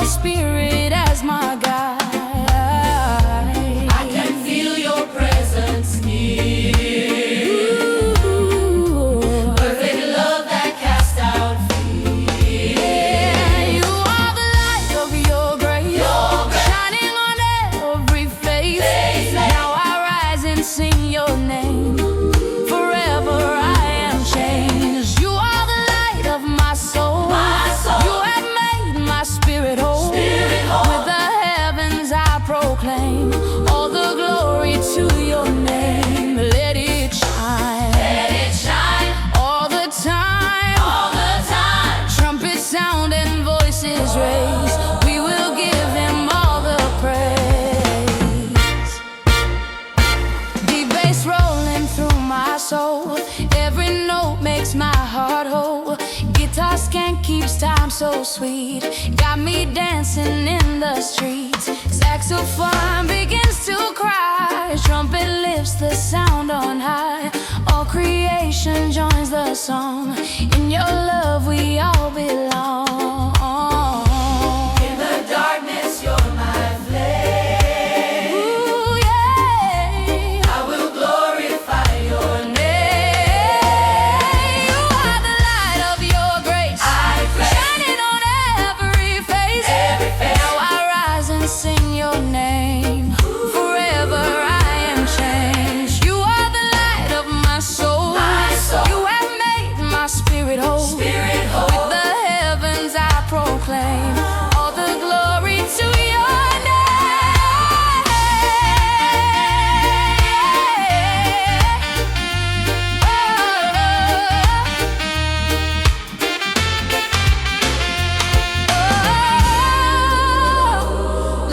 your spirit as my guide. I can feel your presence near. Ooh, perfect love that casts out fear. Yeah, you are the light of your grace, shining on every face. Now I rise and sing your name. Forever I am changed. You are the light of my soul. You have made my spirit whole. With the heavens I proclaim all the glory to your name. Let it shine, all the time, trumpets sound and voices raise. We will give him all the praise. Deep bass rolling through my soul, every note makes my heart whole. Guitar skank keeps time so sweet, got me dancing in the streets. Saxophone begins to cry, trumpet lifts the sound on high. All creation joins the song, in your love we all belong. In the darkness, you're my flame. Ooh, yeah. I will glorify your Hey, you are the light of your grace, shining on every face. Now I rise and sing your name. Forever I am changed. You are the light of my soul. You have made my spirit whole. With the heavens I proclaim all the glory to your name.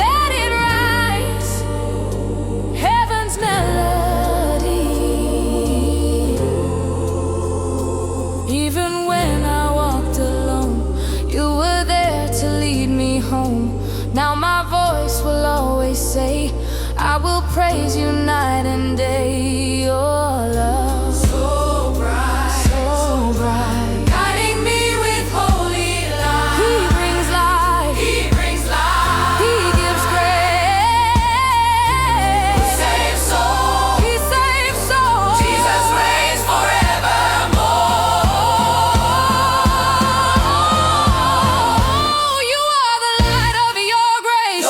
Let it rise, heaven's melody. Even when I walked alone, you were there to lead me home. Now my voice will always say, I will praise you night and day. Your love, so bright, guiding me with holy light. He brings light, he gives grace. He saves souls, Jesus reigns forevermore. You are the light of your grace,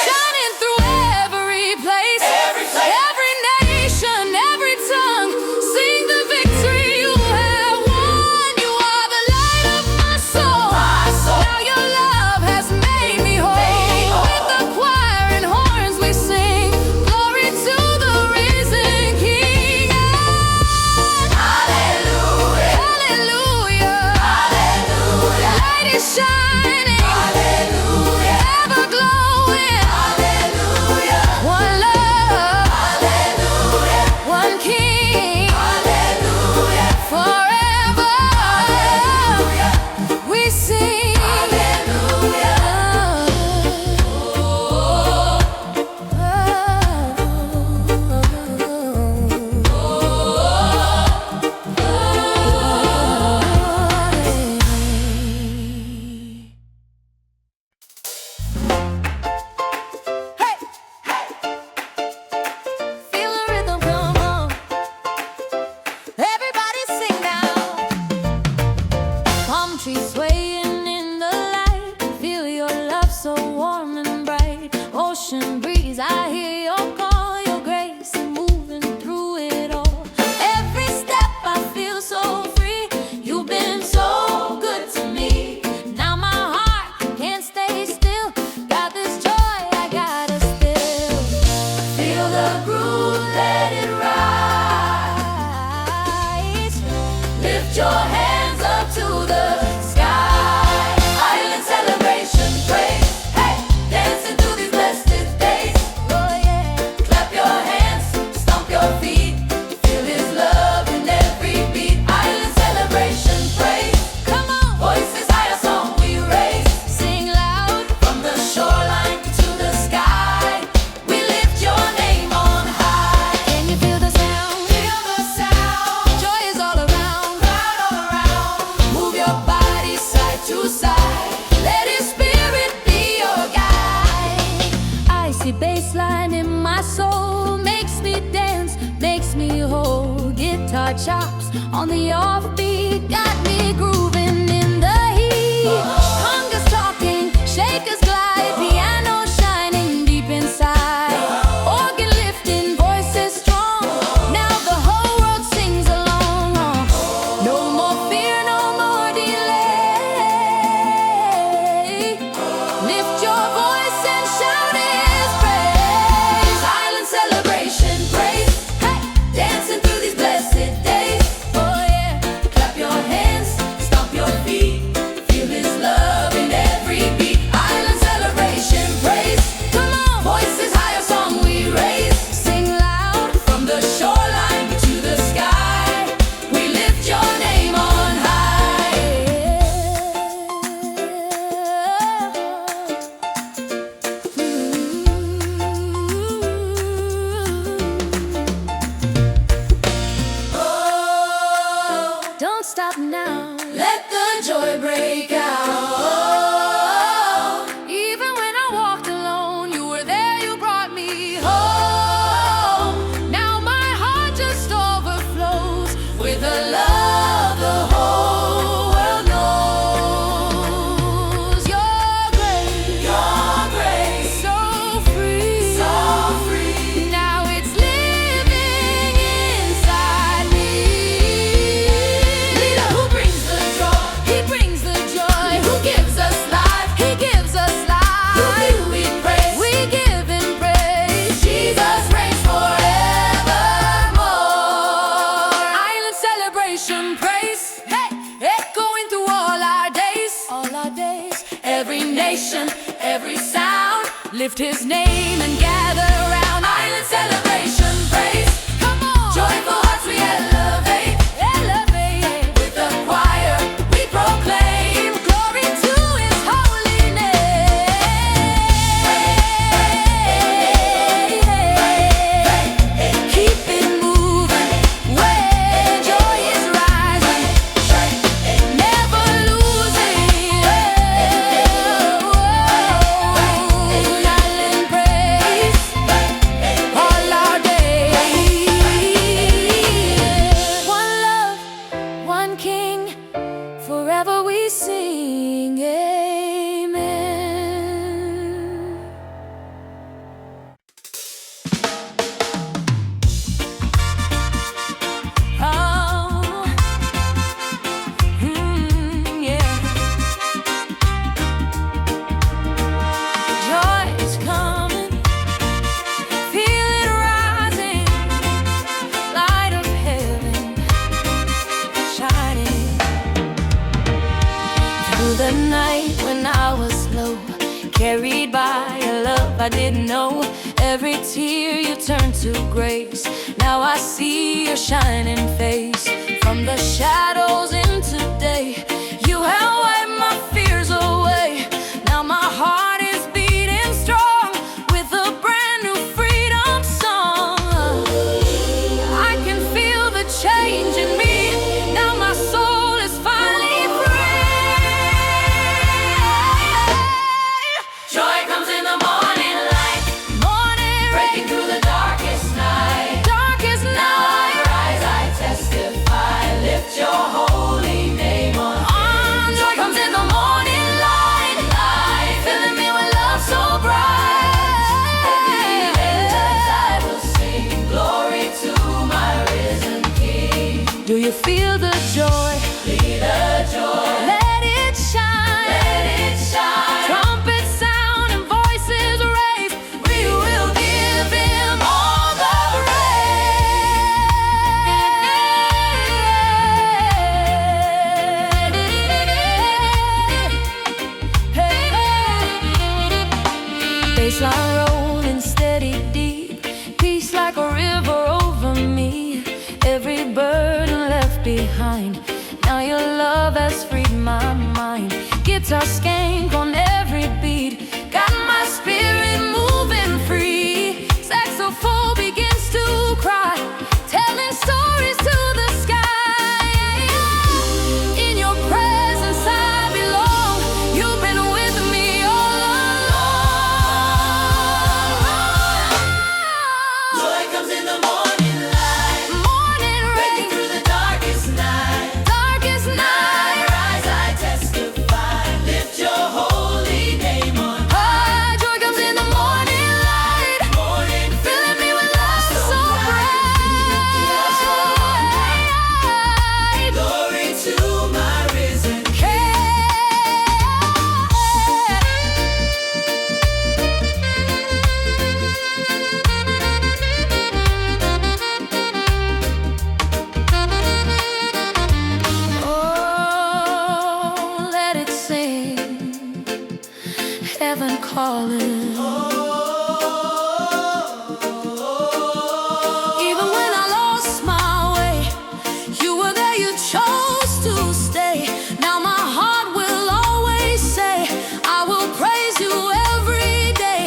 shining through every place. Every nation, every tongue, sing the victory you have won. You are the light of my soul. Now your love has made me whole. With the choir and horns we sing glory to the risen King. Hallelujah, Hallelujah, light is shining, ever glowing. One love, one King, forever we sing. Feel the rhythm, come on. Everybody sing now. Palm trees swaying in the light. Feel your love so warm and bright. Ocean breeze, I hear your call. Your grace moving through it all. Every step I feel so free. You've been so good to me. Now my heart can't stay still. Got this joy, I gotta still. Feel the groove, let it rise. Lift your hands up to the sky. Island celebration, praise, hey, dancing through these blessed days. guitar chops on the offbeat got me grooving in the heat. Congas talking, shakers glide, piano shining deep inside, organ lifting, voices strong. Now the whole world sings along. No more fear, no more delay. Lift your voice and shout His praise. Silent celebration, praise. Hey, dancing through these blessed days. Oh yeah, clap your hands, stomp your feet. Feel His love in every beat. Island celebration, praise. Come on, voices higher, song we raise. Sing loud from the shoreline to the sky. We lift your name on high. Don't stop now. Let the joy break out. Even when I walked alone, you were there, you brought me home. Now my heart just overflows with a love the whole world knows. Your grace, so free, so free. Now it's living inside me. Leader who brings the joy, He brings the joy. Who gives us life, He gives us life. You we praise, we give Him praise. Jesus reigns forevermore. Island celebration, praise. Hey, echoing through all our days, all our days. Every nation, every sound, lift His name and gather around. Island celebration, praise. Come on, joyful hearts we elevate, elevate. With the choir we proclaim glory to His holy name. Keep it moving when joy is rising, never losing. Island praise all our days. One love, one King, forever we sing. Amen. Oh, yeah. Joy is coming, feel it rising, light of heaven shining. Through the night when I was low, carried by a love I didn't know. Every tear you turned to grace. Now I see your shining face. From the shadows into day, you have wiped my fears away. Now my heart is beating strong with a brand new freedom song. I can feel the change in me. Now my soul is finally free. Joy comes in the morning light, morning breaking through the darkest night. Darkest night. Now I rise, I testify. Lift your holy name on high. Joy comes in the morning light, light, filling me with love so bright. At the end I will sing glory to my risen King. Do you feel the joy? Feel the joy. Let it shine. Let it shine. Trumpets sound and voices raise. We will give Him all the praise. Baseline rolling steady deep, peace like a river over me. Every burden left behind. Now your love has freed my mind. Guitar skank on every beat, got my spirit moving free. Saxophone begins to cry, telling stories to the sky. In your presence I belong. You've been with me all along. Joy comes in the morning light, morning rain, breaking through the heaven calling. Even when I lost my way, you were there, you chose to stay. Now my heart will always say, I will praise you every day.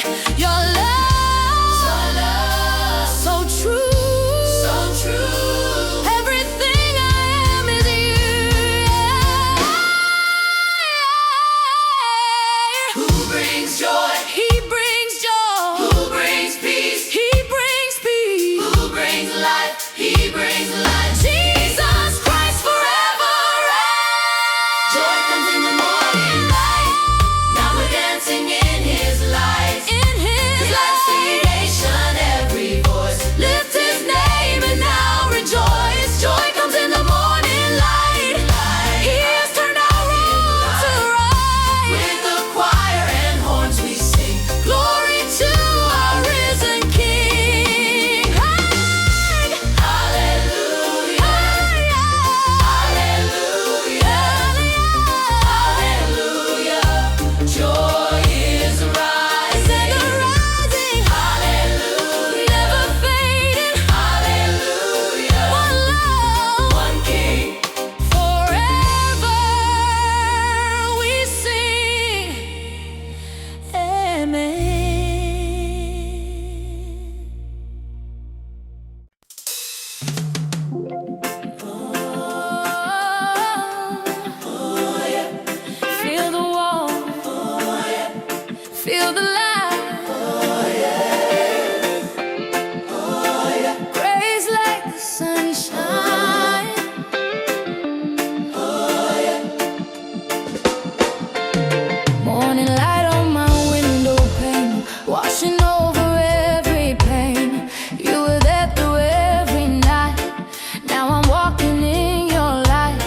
Your love, so true, so true. Everything I am is you. Who brings joy? He brings joy. Who brings peace? He brings peace. Who brings life? He brings life. Jesus Christ forever reigns. Joy comes in the morning light. Now we're dancing in His light. In His relaxation, every voice lift His name and now rejoice. Joy comes in the morning light. He has turned our wrong to right. With the choir and horns we sing glory to our risen King. Hallelujah, hallelujah, hallelujah. Joy is rising, hallelujah, never fading, hallelujah. One love, one King, forever we sing. Amen. Feel the warmth, feel the light. Grace like the sunshine. Morning light on my window pane, washing over every pain. You were there through every night. Now I'm walking in your light.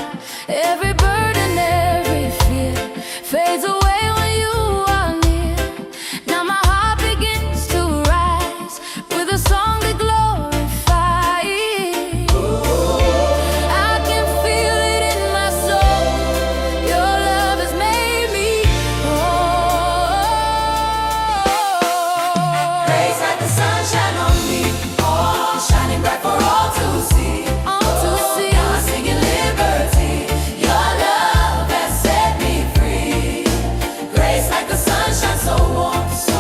Every burden, every fear fades away when you are near. Now my heart begins to rise with a song to glorify. I can feel it in my soul. Your love has made me whole. Grace like the sunshine on me, oh, shining bright for all to see. All to see. Now I'm singing liberty. Your love has set me free. Grace like the sunshine, so warm, so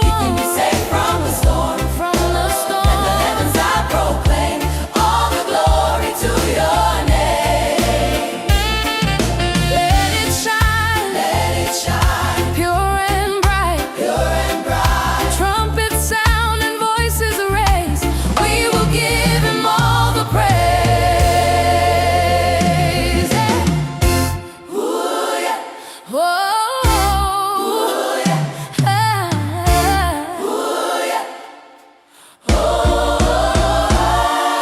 keeping me safe from the storm. From the storm. And the heavens I proclaim all the glory to your name. Let it shine, pure and bright, pure and bright. Trumpets sound and voices raise. We will give Him all the praise. Ooh, yeah. Whoa. Ooh, yeah. Ooh, yeah.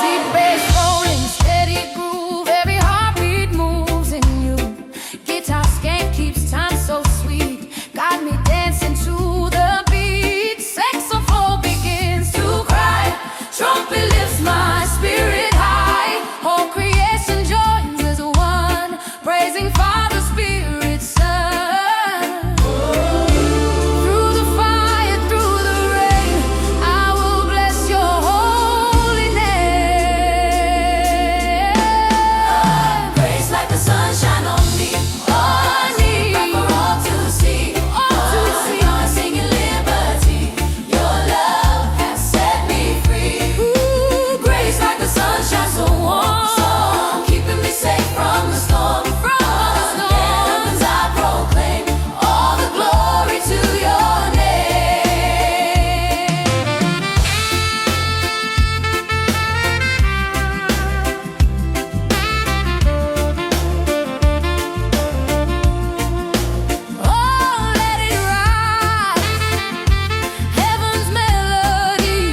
Deep bass rolling, steady groove. Every heartbeat moves in you. Guitar skank keeps time so sweet. Got me dancing to the beat. Saxophone begins to cry. Trumpet lifts my spirit high. Whole creation joins as one, praising Father, Spirit, Son. Through the fire, through the rain, I will bless your holy name. Grace like the sunshine on me, on me, bright for all to see. All to see. Now I'm singing liberty. Your love has set me free. Ooh, grace like the sunshine, so warm, so keeping me safe from the storm. From the storm. Heavens I proclaim all the glory to your name. Oh, let it rise, heaven's melody.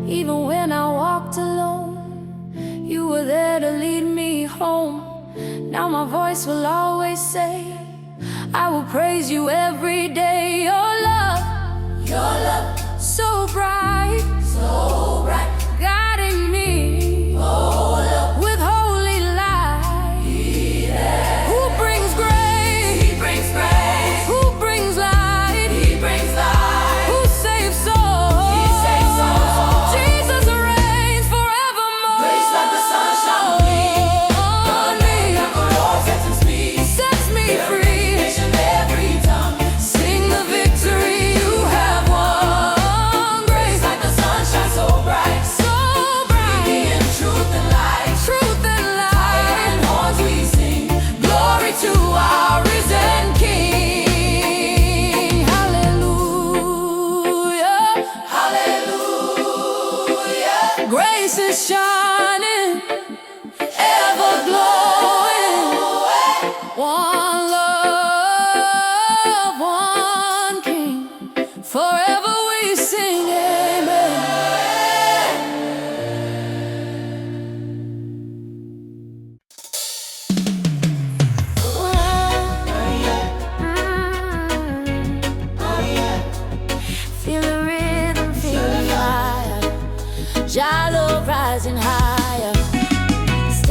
Even when I walked alone, you were there to lead me home. Now my voice will always say, I will praise you every day. Your love so bright, guiding me with hope.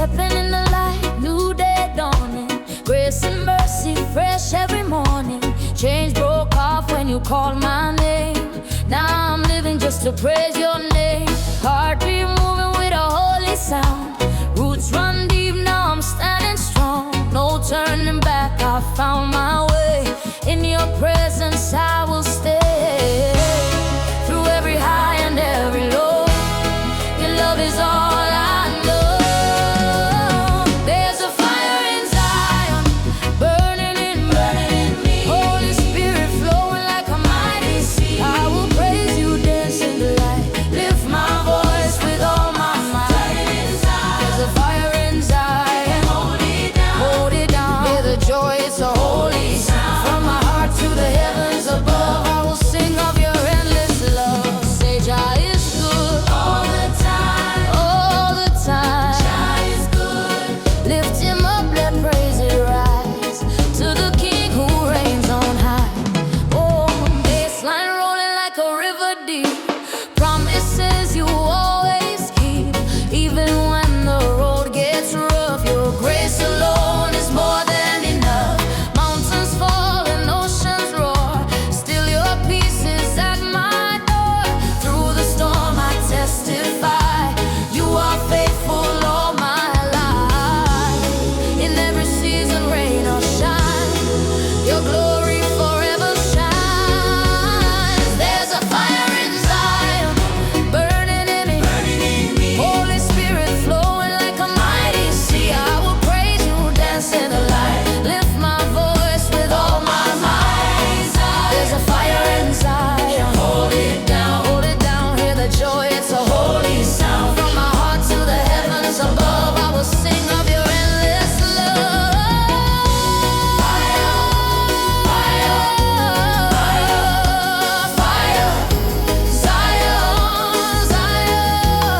stepping in the light, new day dawning. Grace and mercy fresh every morning. Chains broke off when you called my name. Now I'm living just to praise your name. Heartbeat moving with a holy sound. Roots run deep, now I'm standing strong. No turning back, I found my way. In your presence I will stay. Through every high and every low, your love is all I know. There's a fire in Zion, burning in me. Holy Spirit flowing like a mighty sea. I will praise you, dance in the light. Lift my voice with all my might. There's a fire in Zion, hold it down. Hear the joy, it's a holy sound. From my heart to the heavens above, I will sing of your endless love. Say Jah is good all the time, all the time. Jah is good. Lift him up, let praise it rise to the King who reigns on high. Oh, bassline rolling like a river deep. Promises you always keep, even when the road gets rough. Your grace alone is more than enough. Mountains fall and oceans roar, still your peace is at my door. Through the storm I testify, you are faithful all my life. In every season, rain or shine, your glory forever shines. There's a fire in Zion, burning in me. Holy Spirit flowing like a mighty sea. I will praise you, dance in the light. Lift my voice with all my might. There's a fire in Zion, hold it down, hear the joy, it's a holy sound. From my heart to the heavens above, I will sing of your endless love. Fire, fire, fire, fire, Zion, Zion.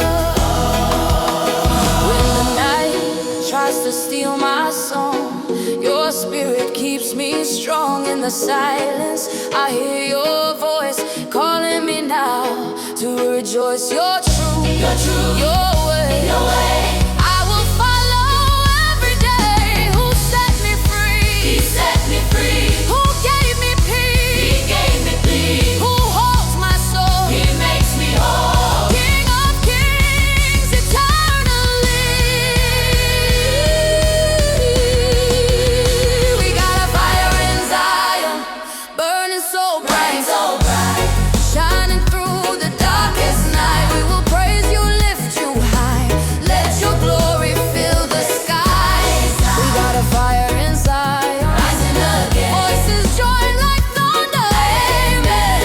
When the night tries to steal my song, your spirit keeps me strong. In the silence, I hear your voice calling me now to rejoice. You're true, your way. I will follow every day. Who set me free? Who gave me peace? Who holds my soul? makes me whole. King of kings, eternally. We got a fire in Zion, burning so bright, shining through the darkest night. We will praise you, lift you high. Let your glory fill the skies. We got a fire in Zion, Rising again. voices join like thunder. Amen.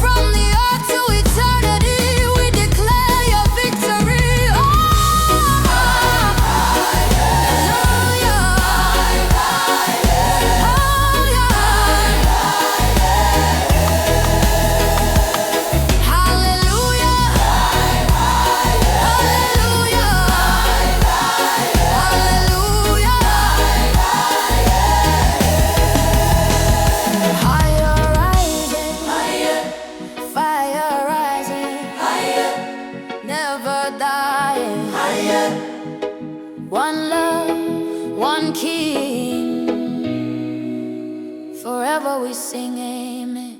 From the earth to eternity, we declare your victory. Oh, hallelujah. Higher rising, fire rising, never dying. One love, one King. Forever we sing amen.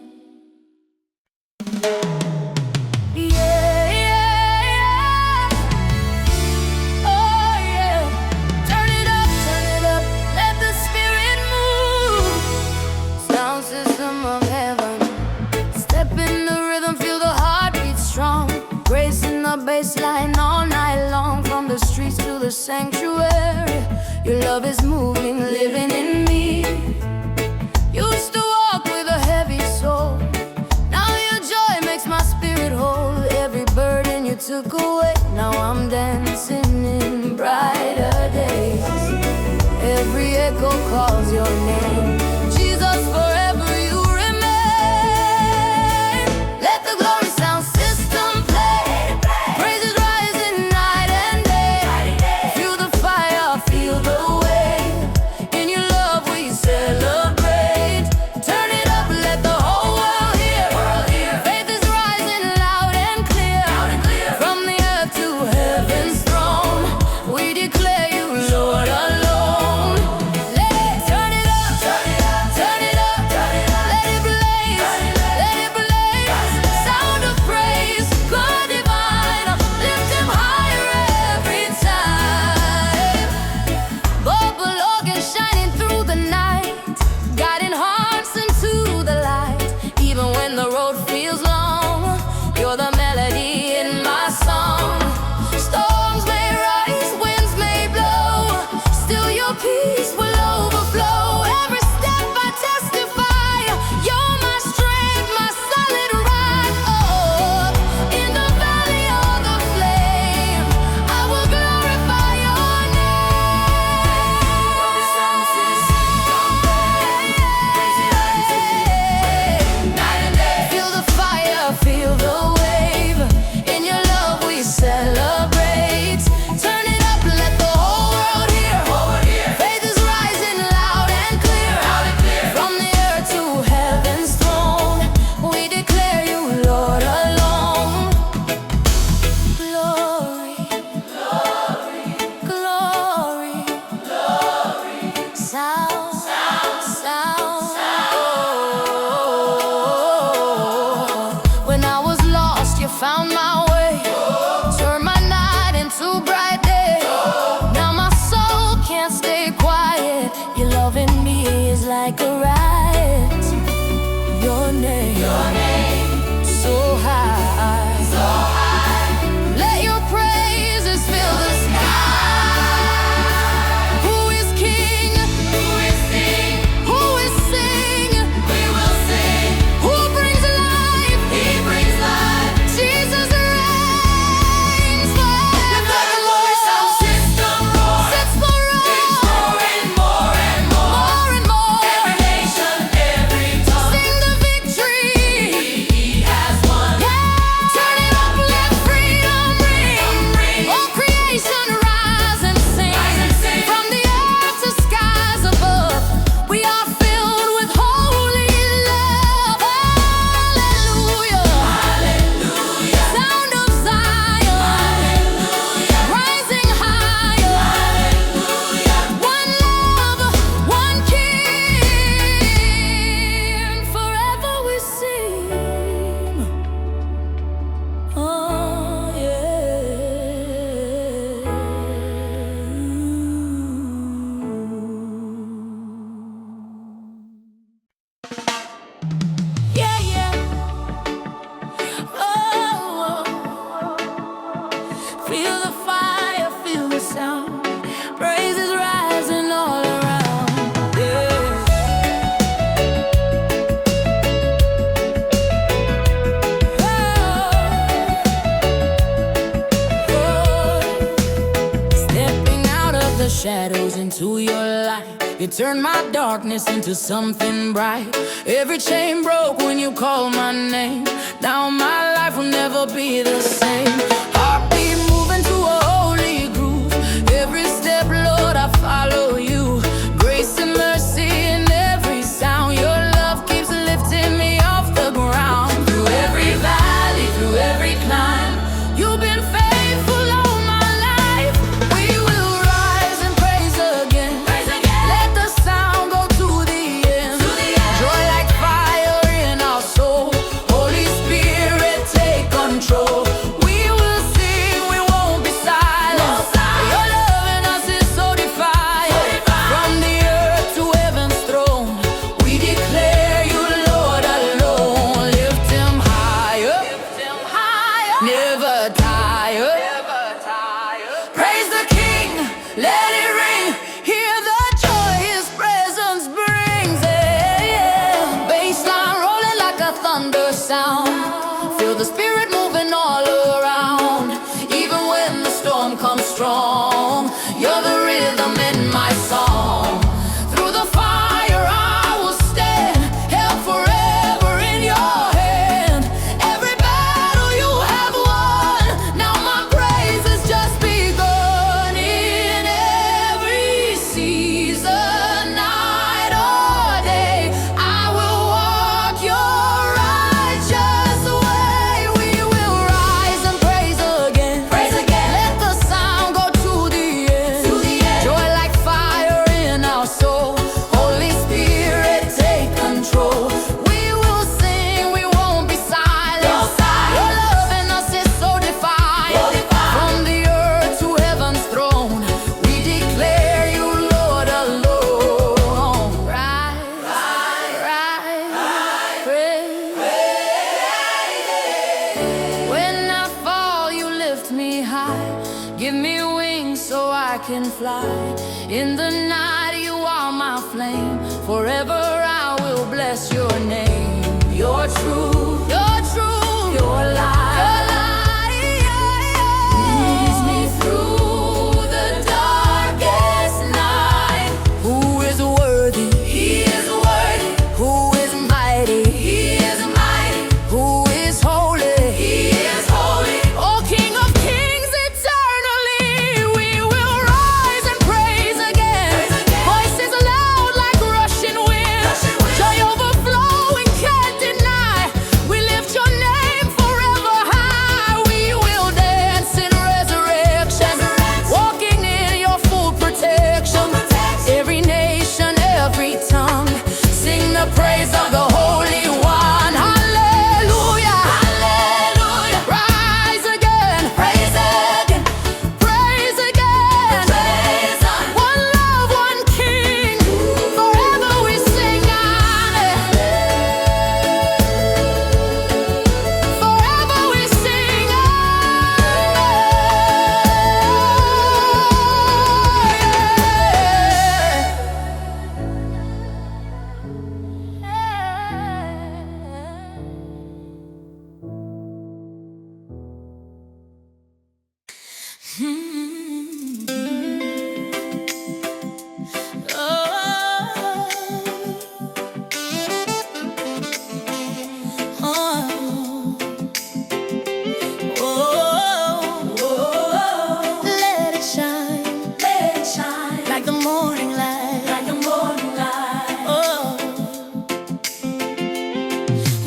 Yeah, yeah, yeah. Oh yeah. Turn it up, let the Spirit move. Sound system of heaven, step in the rhythm, feel the heartbeat strong. Grace in the bassline all night long. From the streets to the sanctuary, your love is moving, living in me. Used to walk with a heavy soul, now your joy makes my spirit whole. Every burden you took away, now I'm dancing in brighter days. Every echo calls your name, Jesus, forever you remain. Let the glory sound system play, praises rising night and day. Feel the fire, feel the wave. In your love we celebrate. Turn it up, let the whole world hear. Faith is rising loud and clear. From the earth to heaven's throne, we declare you shadows into your light. You turned my darkness into something bright. Every chain broke when you called my name. Now my life will never be the same. Heartbeat moving to a holy groove. Every step, Lord, I follow you. Grace and mercy in every sound. Your love keeps lifting me off the ground. Through every valley, through every climb, you've been faithful all my life. We will rise and praise again. Let the sound go to the end. Joy like fire in our soul. Holy Spirit, take control. We will sing, we won't be silent. Your love in us is so defiant. From the earth to heaven's throne, we declare you Lord alone. Lift him higher, never tired. Praise the King, let it ring. Hear the joy his presence brings. Bassline rolling like a thunder sound. Feel the spirit moving all around. Even when the storm comes strong, you're the rhythm in my song. Through the fire I will stand, held forever in your hand. Every battle you have won, now my praise has just begun. In every season, night or day, I will walk your righteous way. We will rise and praise again. Let the sound go to the end. Joy like fire in our soul. Holy Spirit, take control. We will sing, we won't be silent. Your love in us is so defiant. From the earth to heaven's throne, we declare you Lord alone. Rise, praise. When I fall, you lift me high. Give me wings so I can fly. In the night, you are my flame. Forever I will bless your name. You're true, your light leads me through the darkest night. Who is worthy? He is worthy. Who is mighty? He is mighty. Who is holy? He is holy. Oh, King of Kings, eternally, we will rise and praise again. Voices loud like rushing wind. Joy overflowing, can't deny. We lift your name forever high. We will dance in resurrection, walking in your full protection. Every nation, every tongue, sing the praise of the Holy One. Hallelujah, hallelujah. Rise again, praise again, praise again. One love, one King, forever we sing on it. Forever we sing on Let it shine like the morning light. Oh,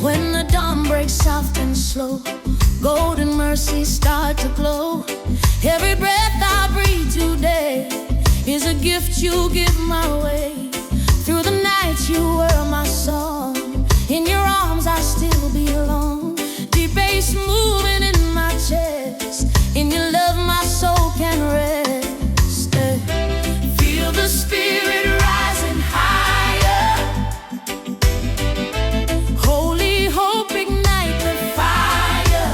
when the dawn breaks soft and slow, golden mercies start to glow. Every breath I breathe today is a gift you give my way. Through the night you were my song. In your arms I still belong. Deep bass moving in my chest. In your love my soul can rest. Feel the spirit rising higher. Holy hope ignite the fire.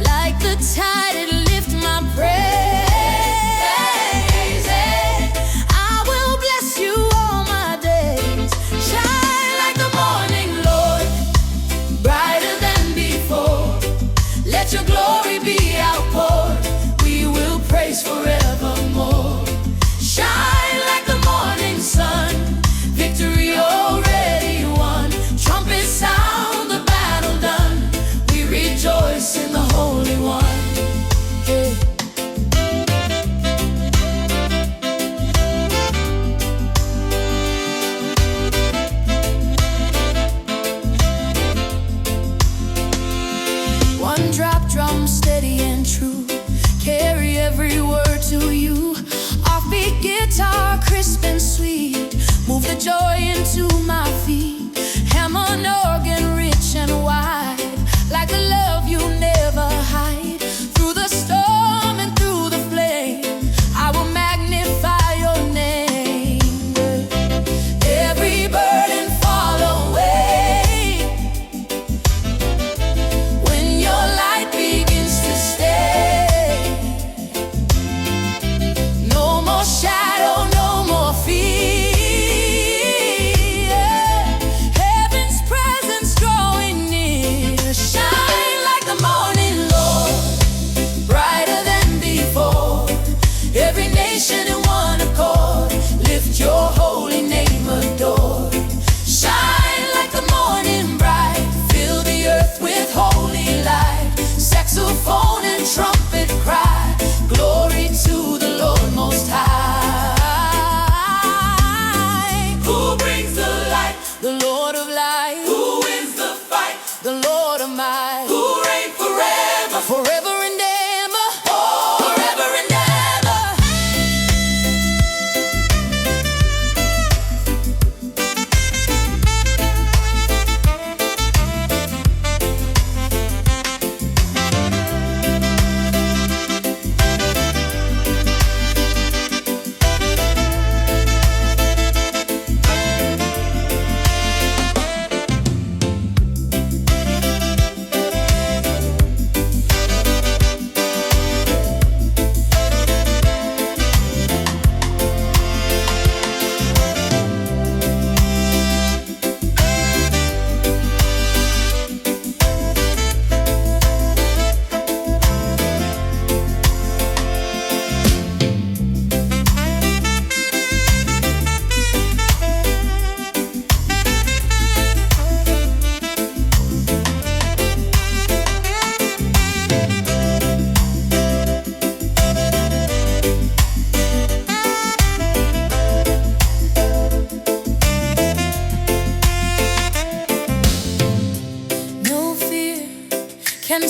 Like the tide it lift my praise.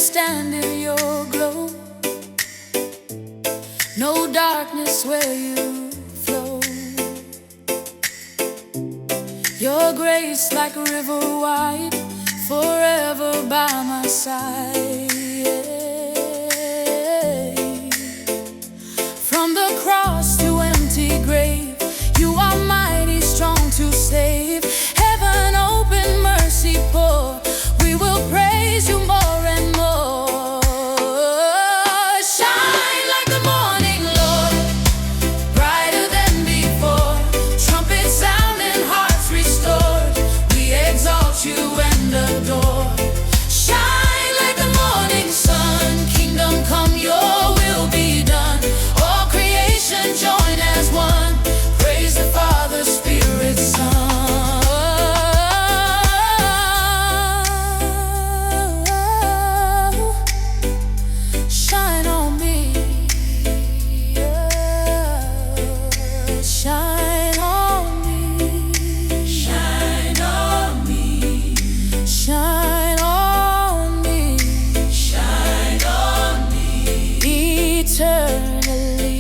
stand in your glow. No darkness where you flow. Your grace like a river wide, forever by my side. From the cross to empty grave, you are mighty strong to save. Heaven open, mercy pour, we will praise you more and more. Shine like the morning, Lord, brighter than before. Trumpets sound and hearts restored, we exalt you and adore. Shine like the morning sun, kingdom come, your will be done. All creation join as one, praise the Father, Spirit, Son. Shine on me, shine on me, shine on me, shine on me, shine on me, eternally.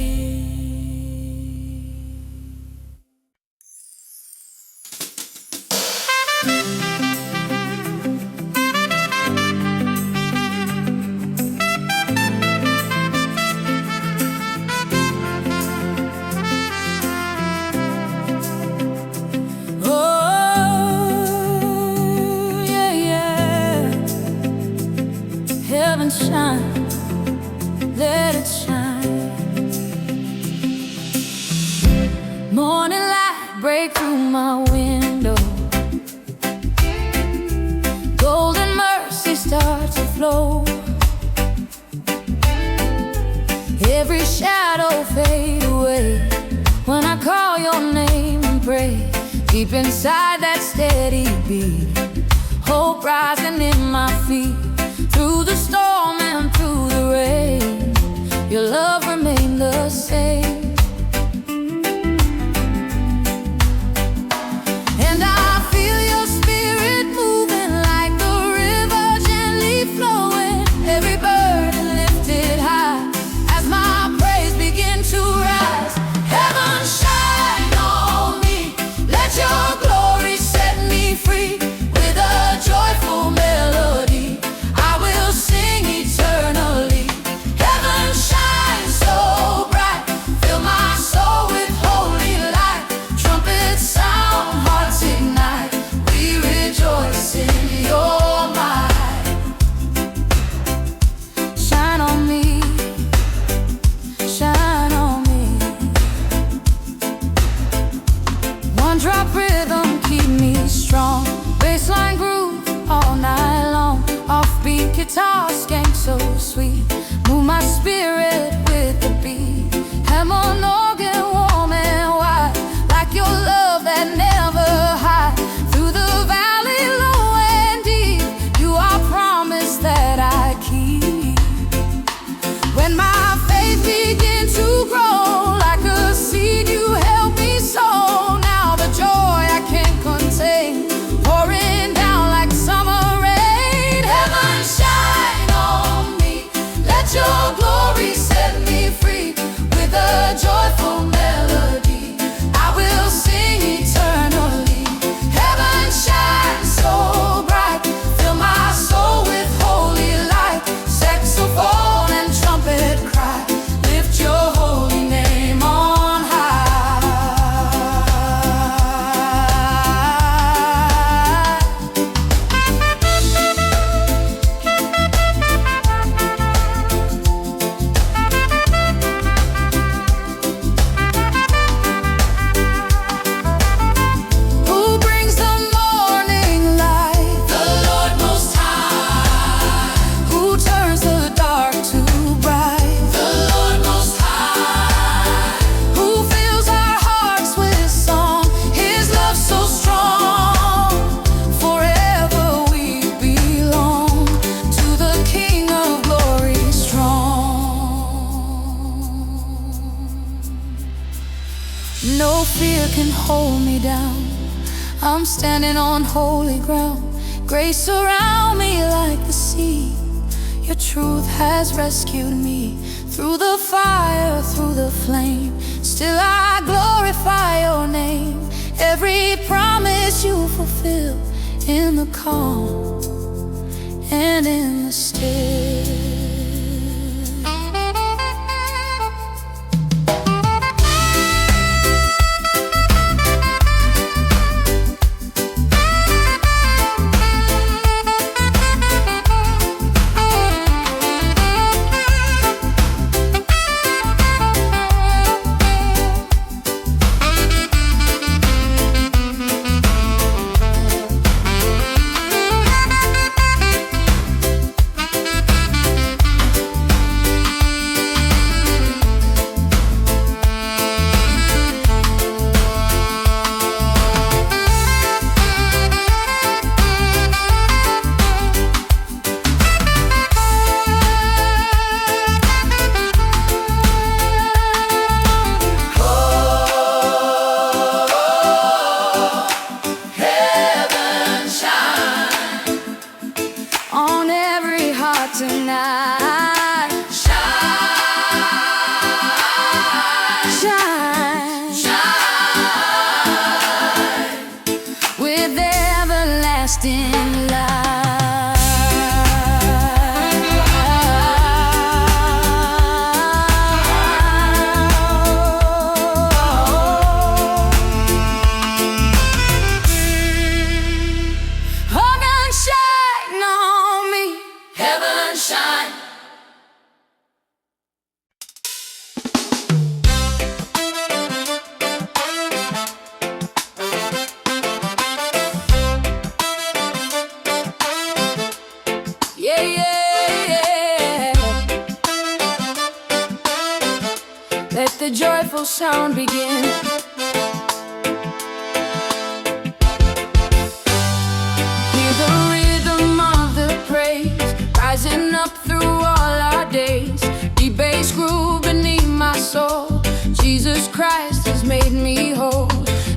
Oh, yeah, yeah. Heaven shine, let it shine. Morning light break through my window. Golden mercy starts to flow. Every shadow fade away when I call your name and pray. Deep inside that steady beat, hope rising in my feet. Through the storm and through the rain, your love remained the same. And I feel your spirit moving like the river gently flowing. Every burden lifted high as my praise begin to rise. Heaven shine on me, let your glory set me free. With a joyful melody, I will sing eternally. Heaven shine so bright, fill my soul with holy light. Trumpets sound, hearts ignite, we rejoice in your might. Shine on me, shine on me. One drop rhythm keep me strong. Bassline groove all night long. Offbeat guitar skank so sweet, move my spirit with the beat. Hammond organ warm and wide, like your love that never hide. Through the valley low and deep, you are promised that I keep. When my faith begins to grow like a seed, you help me sow. Now the joy I can't contain, pouring down like summer rain. Heaven shine on me, let your glory set me free. With a joyful melody, I will sing eternally. Heaven shine so bright, fill my soul with holy light. Saxophone and trumpet cry, lift your holy name on high. Who brings the morning light? The Lord Most High. Who turns the dark to bright? The Lord Most High. Who fills our hearts with song? His love so strong. Forever we belong to the King of Glory strong. No fear can hold me down, I'm standing on holy ground. Grace surround me like the sea, Your truth has rescued me. Through the fire, through the flame, still I glorify your name. Every promise you fulfill, in the calm and in the still. Tonight, shine, shine, shine with everlasting light. Heaven shine on me. Heaven shine. Yeah, yeah, yeah. Let the joyful sound begin. Hear the rhythm of the praise rising up through all our days. Deep bass groove beneath my soul. Jesus Christ has made me whole.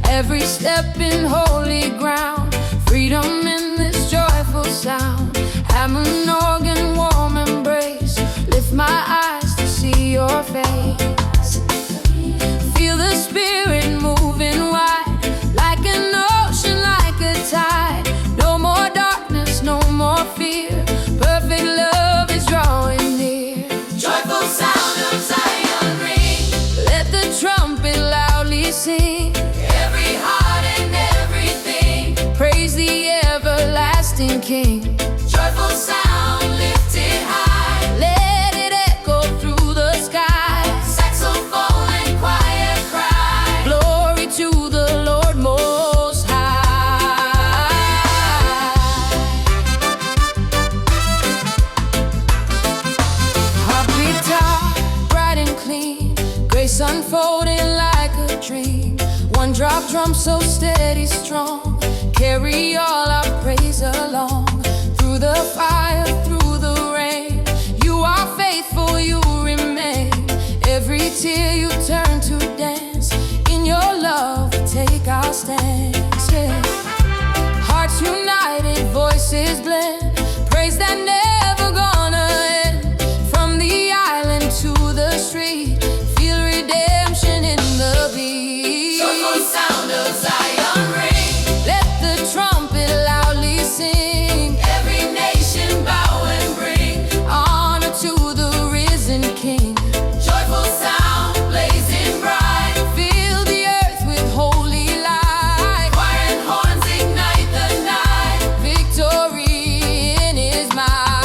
Every step in holy ground, freedom in this joyful sound. I'm an organ, warm embrace. Lift my eyes to see your face. Feel the spirit moving wide, like an ocean, like a tide. No more darkness, no more fear. Perfect love is drawing near. Joyful sound of Zion ring. Let the trumpet loudly sing. Every heart and everything, praise the everlasting King. Joyful sound lifted high. Let it echo through the sky. Saxophone and choir cry. Glory to the Lord Most High. Heartbeat top, bright and clean. Grace unfolding like a dream. One drop drum so steady, strong. Carry all our praise along. Through the fire, through the rain, you are faithful, you remain. Every tear you turn to dance. In your love, we take our stance. Yeah. Hearts united, voices blend. Praise that never gonna end. From the island to the street, feel redemption in the beat. Joyful sound of Zion ring. Let the trumpet loudly sing. Every nation bow and bring honor to the risen King. Joyful sound blazing bright. Fill the earth with holy light. Choir and horns ignite the night. Victory in His might.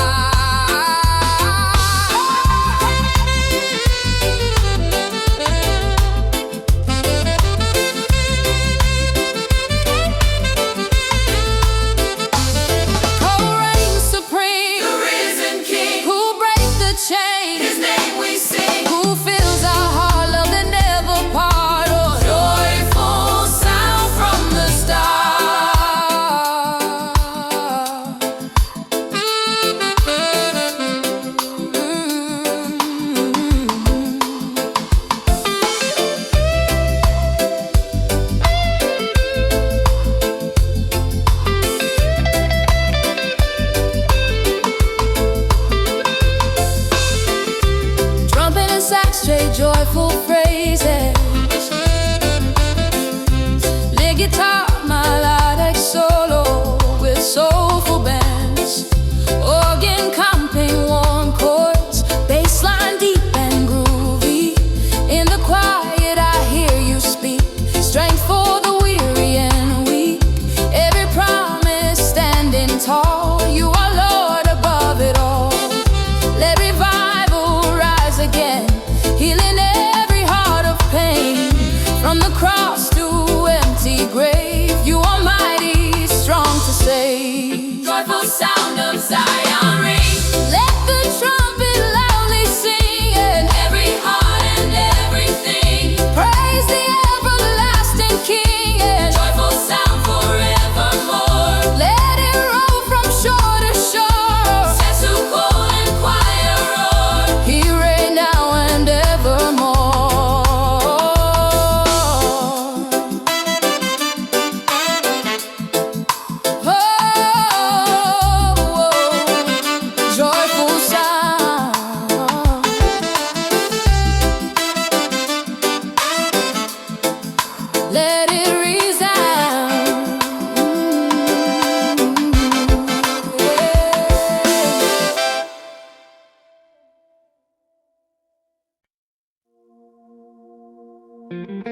One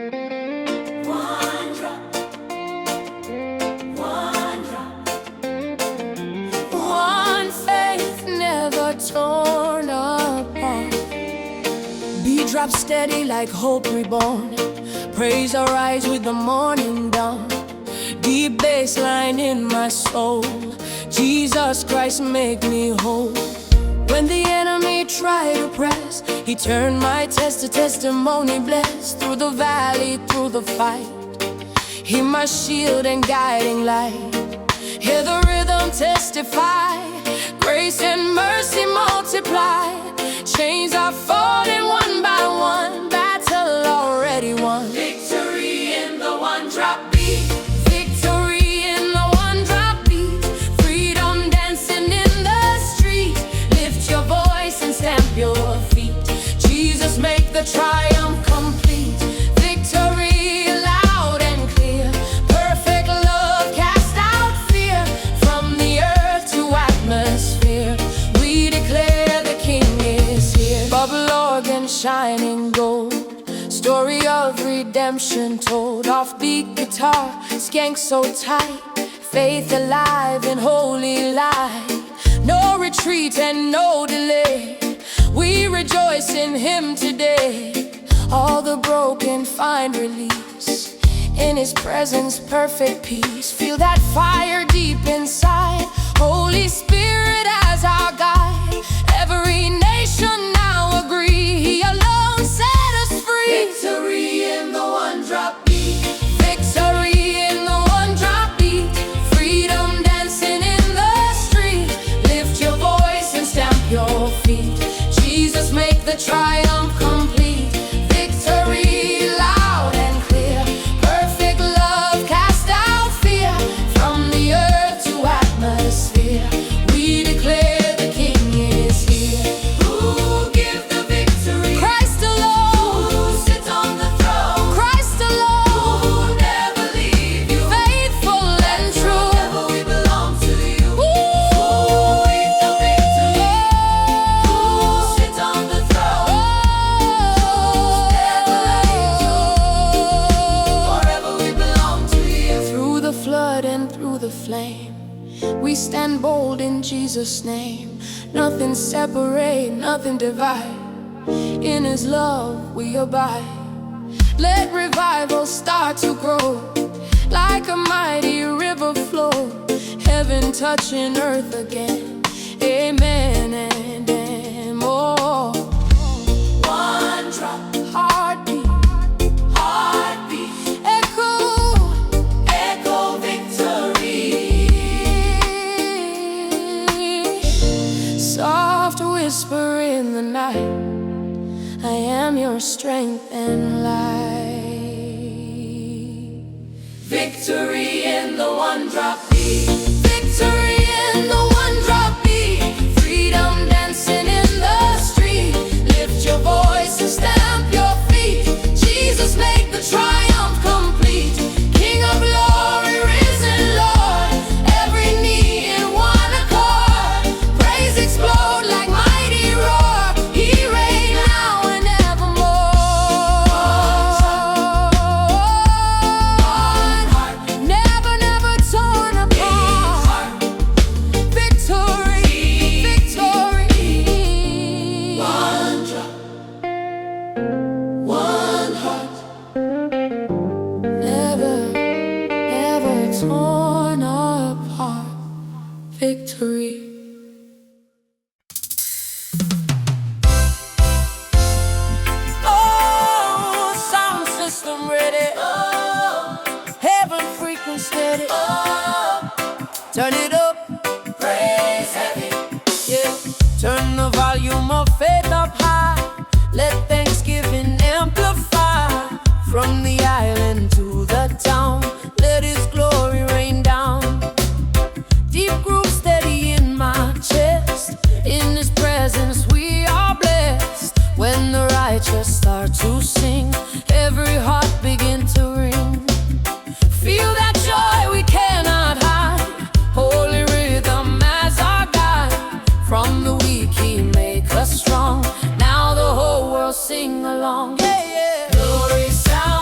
drop, one drop. One faith never torn apart. Be drop steady like hope reborn. Praise arise with the morning dawn. Deep bass line in my soul. Jesus Christ make me whole. When the enemy tried to press, he turned my test to testimony blessed. Through the valley, through the fight, he my shield and guiding light. Hear the rhythm testify, grace and mercy multiply. Chains are falling one by one, battle already won. Victory in the one drop beat. Victory in the one drop beat. Freedom dancing in the street. Lift your voice and stamp your feet. Jesus make the triumph complete. Victory loud and clear. Perfect love cast out fear. From the earth to atmosphere, we declare the King is here. Bubble organ shining gold, story of redemption told. Offbeat guitar, skank so tight. Faith alive in holy light. No retreat and no delay. We rejoice in Him today. All the broken find release. In His presence, perfect peace. Feel that fire deep inside. Holy Spirit as our guide. Every nation now agree, He alone set us free. Victory in the one drop beat. Victory in the one drop beat. Freedom dancing in the street. Lift your voice and stamp your feet. Jesus make the triumph complete. Victory loud and clear. Perfect love cast out fear. From the earth to atmosphere, we declare the King is here. Who give the victory? Christ alone. Who sits on the throne? Christ alone. Who never leave you? Faithful and true. Forever we belong to you. Ooh. Who give the victory? Who sits on the throne? Never leave you. Forever we belong to you. Through the flood and through the flame, we stand bold in Jesus' name. Nothing separate, nothing divide. In His love we abide. Let revival start to grow, like a mighty river flow. Heaven touching earth again. Amen and more. One drop, Heartbeat, heartbeat, echo. echo victory. Soft whisper in the night, I am your strength and light. Victory in the one drop beat. Victory in the one drop beat. Freedom dancing in the street. Lift your voice and stamp your feet. Jesus make the triumph complete. King of glory, risen Lord. Every knee in one accord. Praise explode like mighty roar. He reign now and evermore. One heart, Never, never torn apart. Victory, victory. one drop, one heart. Never, never torn apart. Victory. Oh, sound system ready. Oh, Heaven frequency steady. oh, Turn it up, praise heavy. yeah. Turn the volume of faith up high. Let thanksgiving amplify. From the island to the town, let His glory rain down. Deep groove steady in my chest. In His presence we are blessed. When the righteous start to sing, every heart begin to ring. Feel that joy we cannot hide. Holy rhythm as our guide. From the weak He make us strong. Now the whole world sing along. Yeah, yeah. Glory sound.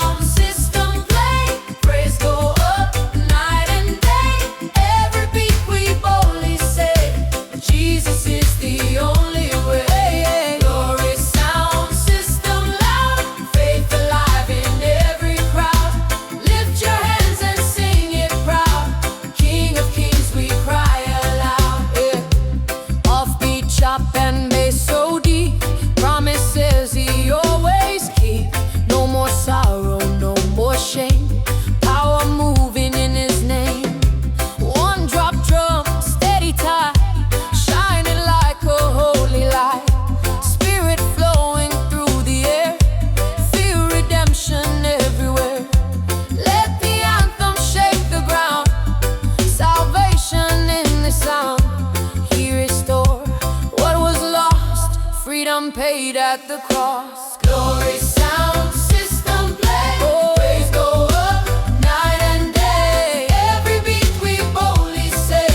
at the cross. Glory sound system play. Oh. Praise go up night and day. Every beat we boldly say,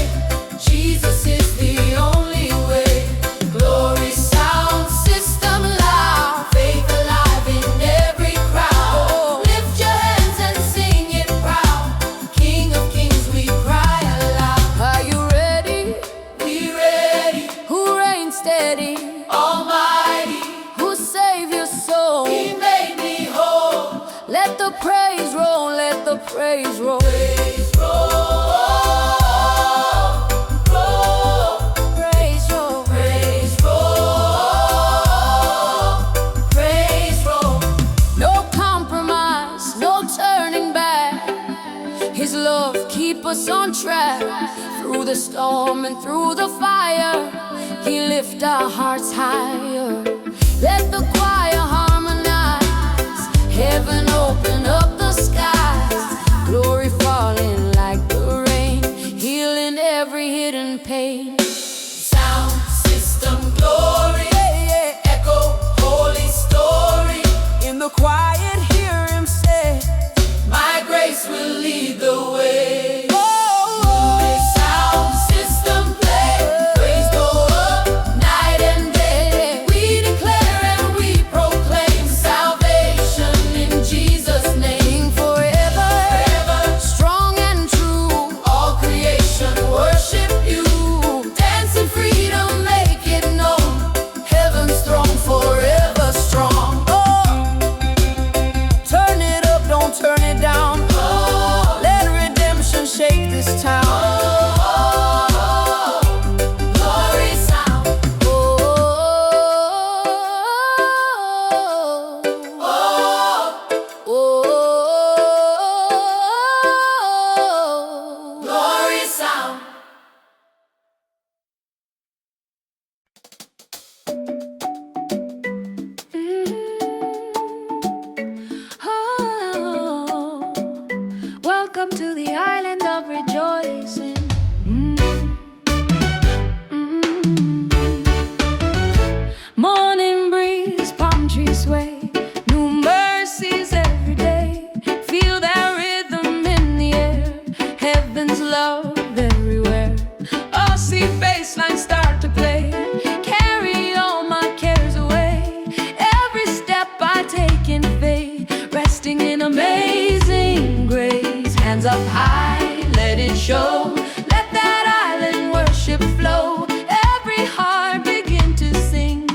Jesus is the only way. Glory sound system loud. Faith alive in every crowd. Oh. Lift your hands and sing it proud. King of kings we cry aloud. Are you ready? We ready. Who reigns steady? Almighty. Who saved your soul? He made me whole. Let the praise roll, let the praise roll. Praise roll, roll. Praise roll. Praise roll, praise roll. No compromise, no turning back. His love keep us on track. Through the storm and through the fire, He lift our hearts higher. Let the choir harmonize. Heaven open up the skies. Glory falling like the rain, healing every hidden pain. Sound system glory. Yeah, yeah. Echo holy story. In the quiet, hear Him say, My grace will lead the way. oh, Glory sound system play. Praise go up night and day. We declare and we proclaim salvation in Jesus' name. King forever, Forever, strong and true. all creation worship you. Dance in freedom, make it known. Heaven's throne forever strong. Oh, turn it up, don't turn it down. Oh, Let redemption shake this town. oh, glory sound. Oh, Oh, oh, glory sound. oh. Welcome to the island of rejoicing. Morning breeze, palm trees sway, new mercies every day. Feel that rhythm in the air, heaven's love everywhere. Oh, see basslines start to play, carry all my cares away. Every step I take in faith, resting in amazing grace. Hands up high, let it show. Let that island worship flow. Every heart begin to sing,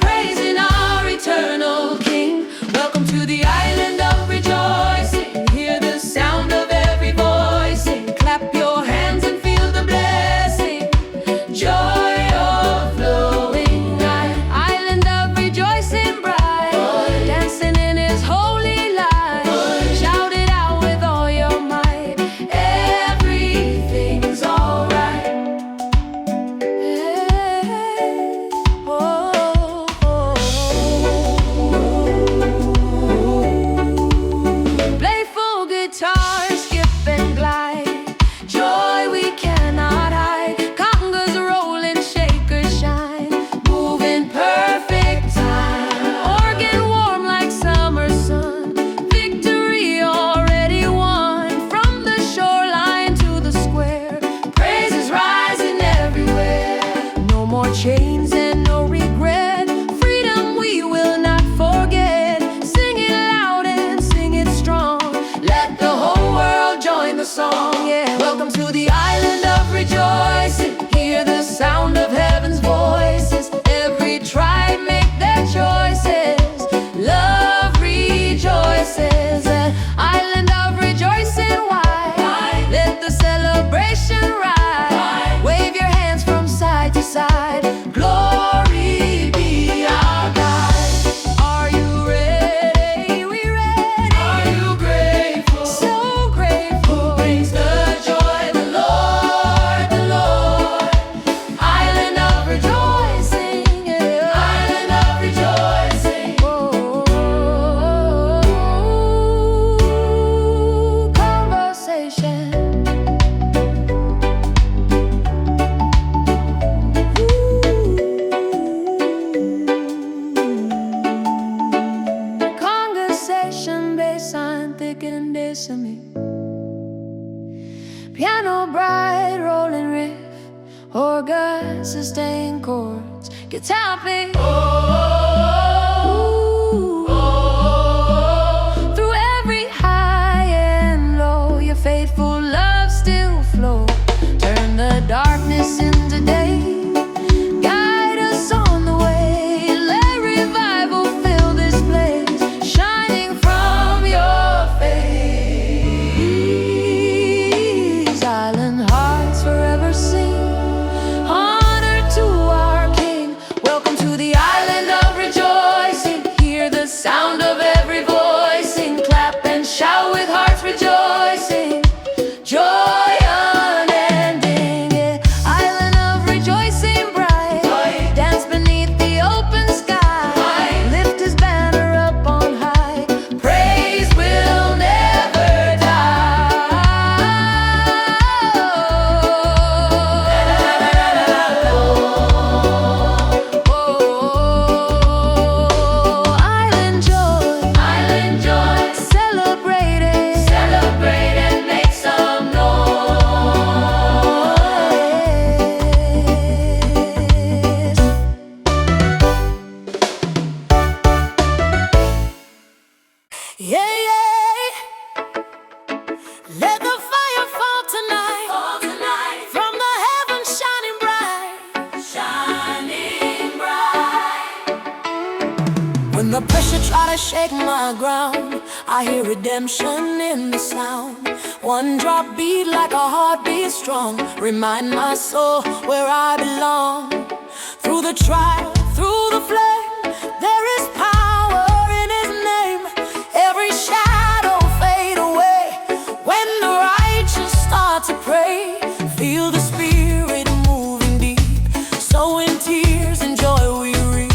praising our eternal King. Welcome to the island of rejoicing. Hear the sound of every voice. Clap your hands and feel the blessing. Joy overflowing. Island of rejoicing bright, dancing in His holy light. Shout it out with all your might. Everything's alright. Hey, oh, oh, oh. Playful guitar, skip and glide. Joy we cannot hide. Congas rolling, shakers shine. Move in perfect time. Organ warm like summer sun. Victory already won. From the shoreline to the square, praise is rising everywhere. No more chains and no regret. Freedom we will not forget. Sing it loud and sing it strong. Let the whole world join the song. Yeah. Welcome to the island of rejoicing. Hear the sound of heaven's voices. Every tribe make their choices. Love rejoices. An island of rejoicing. Why? Let the celebration rise. Wave your hands from side to side. Glory be our guide. Are you ready? We ready. Are you grateful? So grateful. Brings the joy, the Lord, the Lord. Island sign thicker than this of me. Piano bright, rolling riff, organ, sustained chords, guitar pick. Through every high and low, your faithful love still flows. Turn the darkness into day, guide us on the way. Let revival fill this place, shining from your face. Island hearts forever sing honor to our King. Welcome to the island of rejoicing. Hear the sound of every voice, sing, clap and shout with hearts rejoicing. Joy unending, yeah. Island of rejoicing bright, dance beneath the open sky, lift his banner up on high. Praise will never Island joy, celebrate and make some noise. Yeah, yeah. Let the fire fall tonight, from the heavens shining bright, When the pressure try to shake my ground, I hear redemption in the sound. One drop beat like a heartbeat strong, remind my soul where I belong. Through the trial, through the flame, there is power in his name. Every shadow fade away when the righteous start to pray. Feel the spirit moving deep, sowing tears and joy we reap.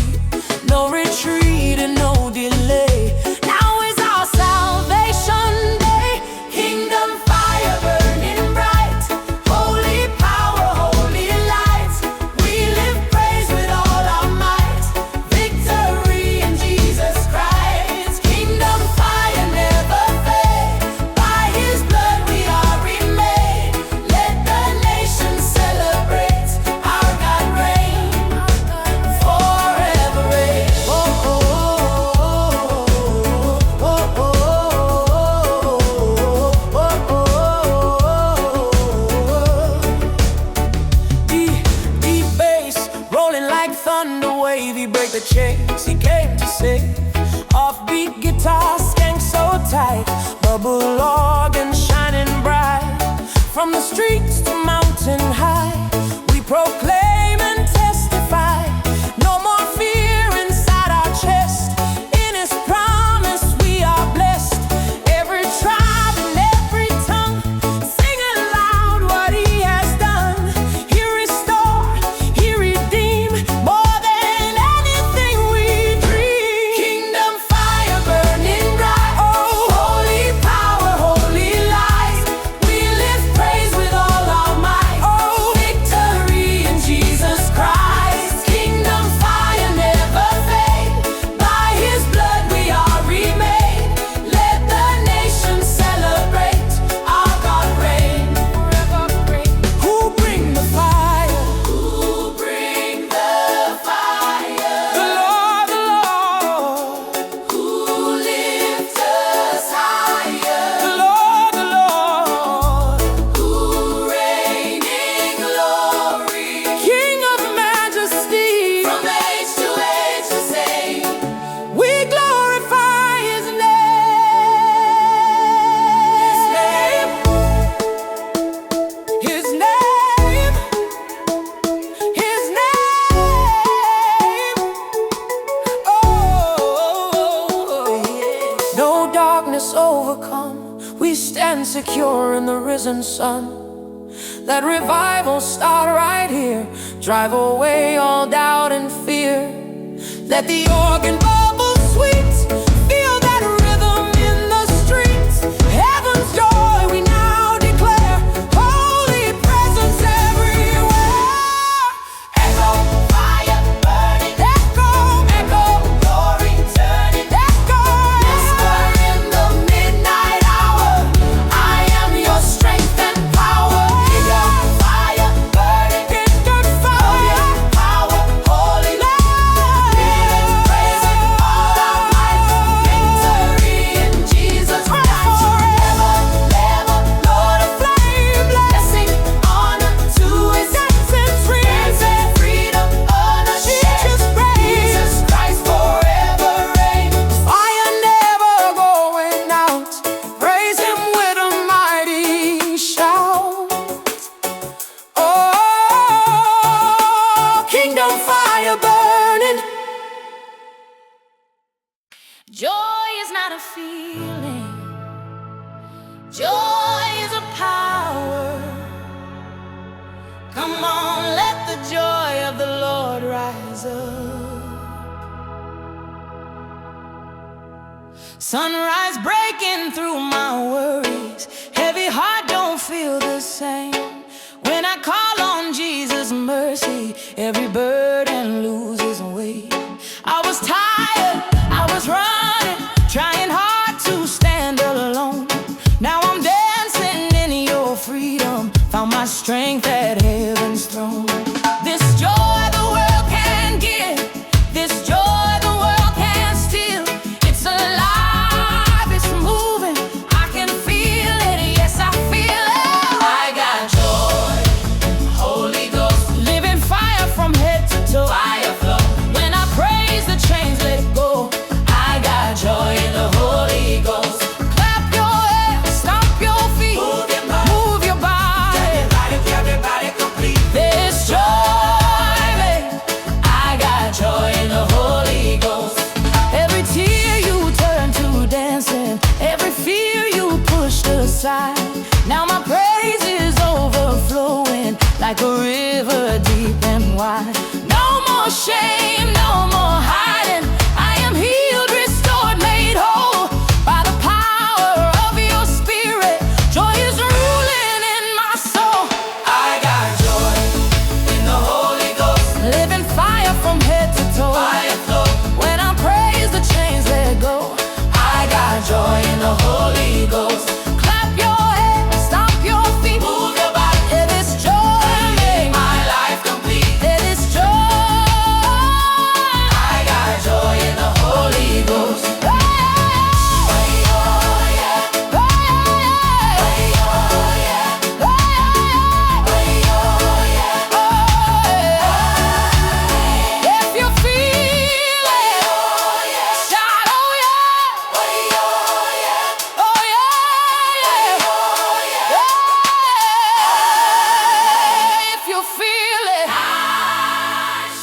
No retreat and no delay. Now is our salvation day. Kingdom fire burning bright, holy power, holy light. We live praise with all our might, victory in Jesus Christ. Kingdom fire never fade, by his blood we are remade. Let the nations celebrate, our God reign, forever reign. Deep bass, rolling like thunder wave. He break the chains, he came to save. Offbeat guitar, skank so tight, bubble organ shining bright. From the streets to mountain high, we proclaim and testify. No more fear inside our chest, in his promise we are blessed. Every tribe and every tongue, singing loud what he has done. He restored, he redeemed, more than anything we dream. Kingdom fire burning bright, holy power, holy light. We lift praise with all our might, victory in Jesus Christ. Kingdom fire never fade, by his blood we are remade. Let the nations celebrate, our God reign, forever great. Who bring the fire? Who bring the fire? The Lord, who lifts us higher. The Lord, who reign in glory. King of majesty, from age to age the same. We glorify his name. His name, his name. Oh, yeah. No darkness overcome, we stand secure in the risen sun. Let revival start right here, drive away all doubt and fear. Let the organ bubble sweet, feel that rhythm in the streets. Heaven's joy we now declare, holy presence everywhere. Echo, fire burning, echo, echo, glory turning, echo, whisper in the midst. rise up. Sunrise breaking through my worries. Heavy heart don't feel the same. When I call on Jesus' mercy, every burden loses weight. I was tired, I was running, trying hard to stand alone. Now I'm dancing in your freedom, found my strength at heaven's throne. This joy the world can't give, this joy the world can't steal. It's alive, it's moving, I can feel it, yes I feel it. I got joy, Holy Ghost, living fire from head to toe. Fire flow, when I praise the chains let go. I got joy in the Holy Ghost. Clap your hands, stomp your feet, move your body, everybody complete. There's joy, babe. I got joy in the Holy Ghost. Every tear you turn to dancing, every fear you pushed aside. Now my praise is overflowing like a river deep and wide. No more shame, no more hiding. I am healed, restored, made whole by the power of your spirit. Joy is ruling in my soul. I got joy in the Holy Ghost, living fire from head to toe. Fire flow, when I praise the chains let go. I got joy in the Holy Ghost. Clap your hands, stomp your feet, move your body. It is joy, make my life complete. It is joy. I got joy in the Holy Ghost. If you feel it, shout, oh yeah. Oh yeah, yeah. If you feel it,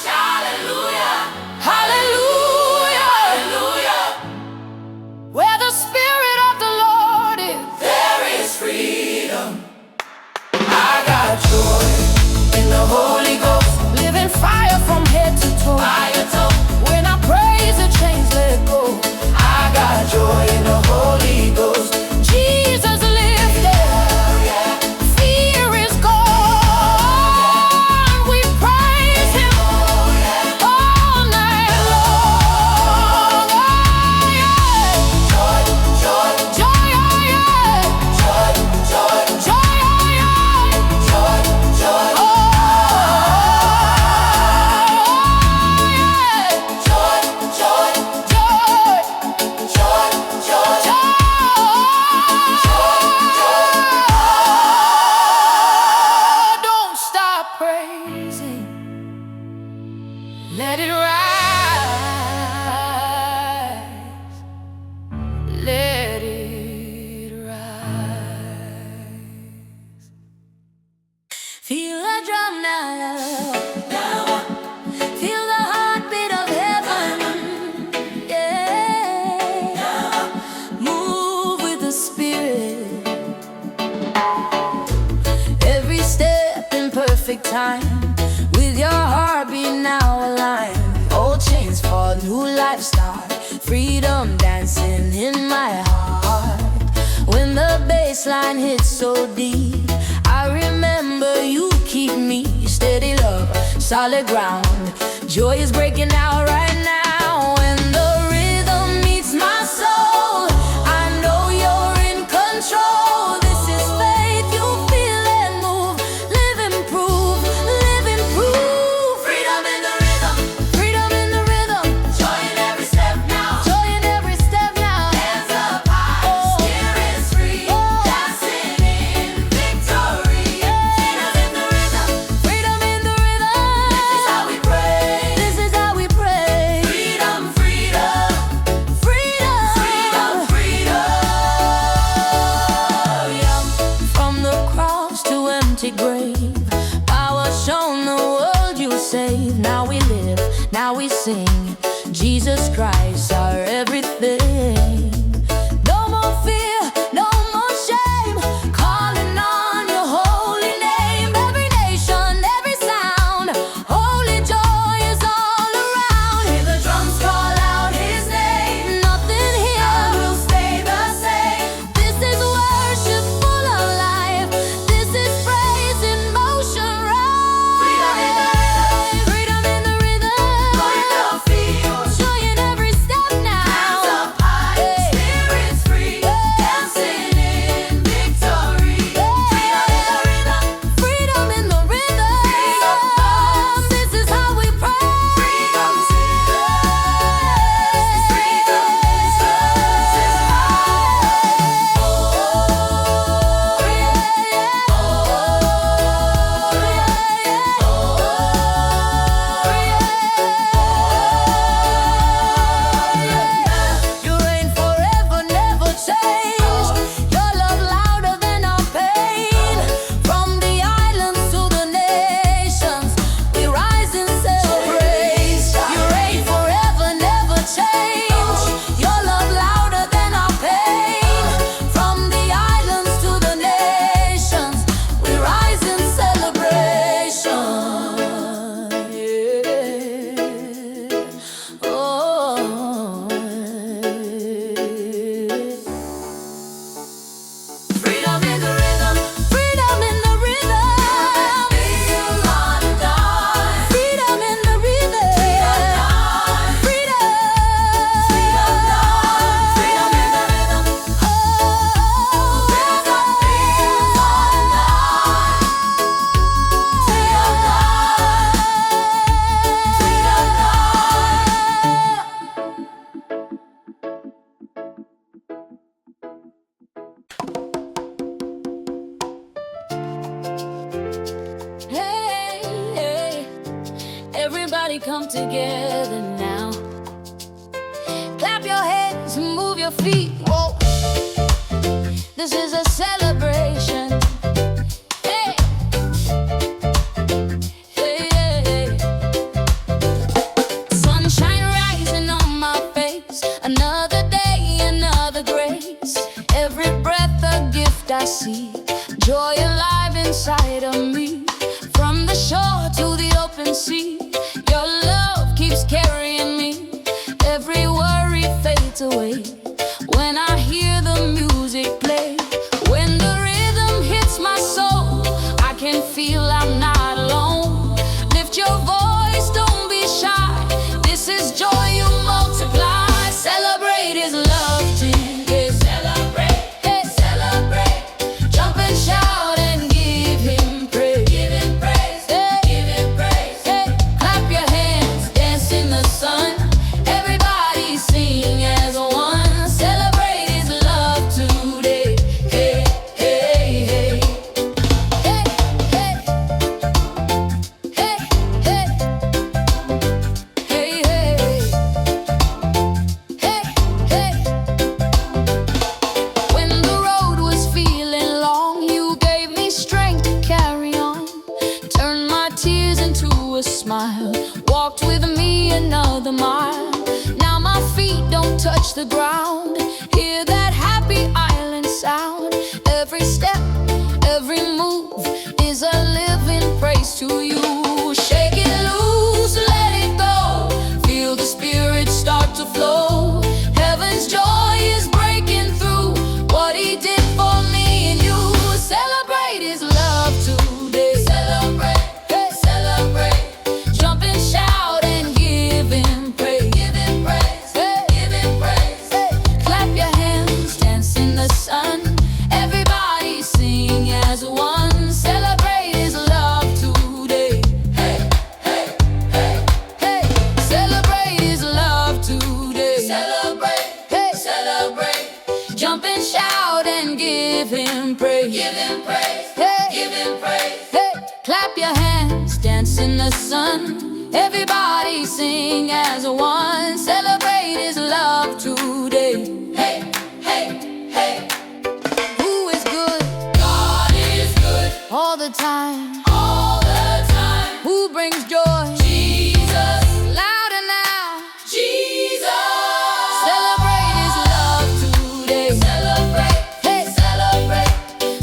shout hallelujah, hallelujah, hallelujah. Where the Spirit of the Lord is, there is freedom. I got joy in the Holy Ghost, living fire from head to toe. Fire toe, when I praise the chains let go. I got joy in the Holy Ghost. Jesus lifted, fear is gone. We praise Him all night long. Joy, joy, joy, joy, joy, joy, joy, joy, oh yeah. Joy, joy, joy, joy, joy, joy. Don't stop praising. Let it rise. Let it rise. Feel the drum now. Feel the heartbeat of heaven. Yeah. Move with the Spirit. Every step in perfect time. With your heartbeat now aligned. Old chains fall, new life start. Freedom dancing in my heart. When the bass line hits so deep, I remember you keep me steady, love, solid ground. Joy is breaking out right now. When the rhythm meets my soul, I know you're in control. This is faith, you feel and move. Live and prove, live and prove. Freedom in the rhythm, freedom in the rhythm. Joy in every step now, joy in every step now. Hands up high, spirit's free, dancing in victory. Freedom in the rhythm, freedom in the rhythm. This is how we pray, this is how we pray. Freedom, freedom, freedom, freedom, freedom. From the cross to empty grave, power shown, the world you saved. Now we live, now we sing. Jesus Christ, our everything. No more fear, no more shame. Calling on your holy name. Every nation, every sound. Holy joy is all Everybody come together now. Clap your hands and move your feet. Whoa. This is a celebration. Hey. Hey, hey, hey. Sunshine rising on my face. Another day, another grace. Every breath a gift I see. Joy alive inside of me. From the shore to the open sea, your love keeps carrying me. Every worry fades away when I hear the music play. When the rhythm hits my soul, I can feel I'm not alone. Lift your voice, don't be shy. This is joy you multiply. Celebrate His love today. Celebrate, hey, celebrate. Jump and shout and give Him praise. Give Him praise, hey, give Him praise. Hey, clap your hands, dance in the sun. Everybody sing as one. Celebrate His love today. Hey, hey, hey. Hey, hey. Hey, hey. Hey, hey. Hey, hey. When the road was feeling long, you gave me strength to carry on. Turned my tears into a smile. Walked with me another mile. Now my feet don't touch the ground. Hear that happy island sound. Every step, every move is a living praise to you. Shake it loose, let it go. Feel the spirit start to flow. Heaven's joy is breaking through. What He did for me and you. Celebrate His love today. Celebrate, hey, celebrate. Jump and shout and give Him praise. Give Him praise, hey, give Him praise. Hey, clap your hands, dance in the sun. Everybody sing as one. Celebrate His love today. Hey, hey, hey, hey. Celebrate His love today. Celebrate, hey, celebrate. Jump and shout and give Him praise. Give Him praise, hey, give Him praise. Hey, clap your hands, dance in the sun. Everybody sing as one. Celebrate His love today. Hey, hey, hey. Who is good? God is good. All the time. All the time. Who brings joy? Jesus. Louder now. Jesus. Celebrate His love today. Celebrate, hey, celebrate.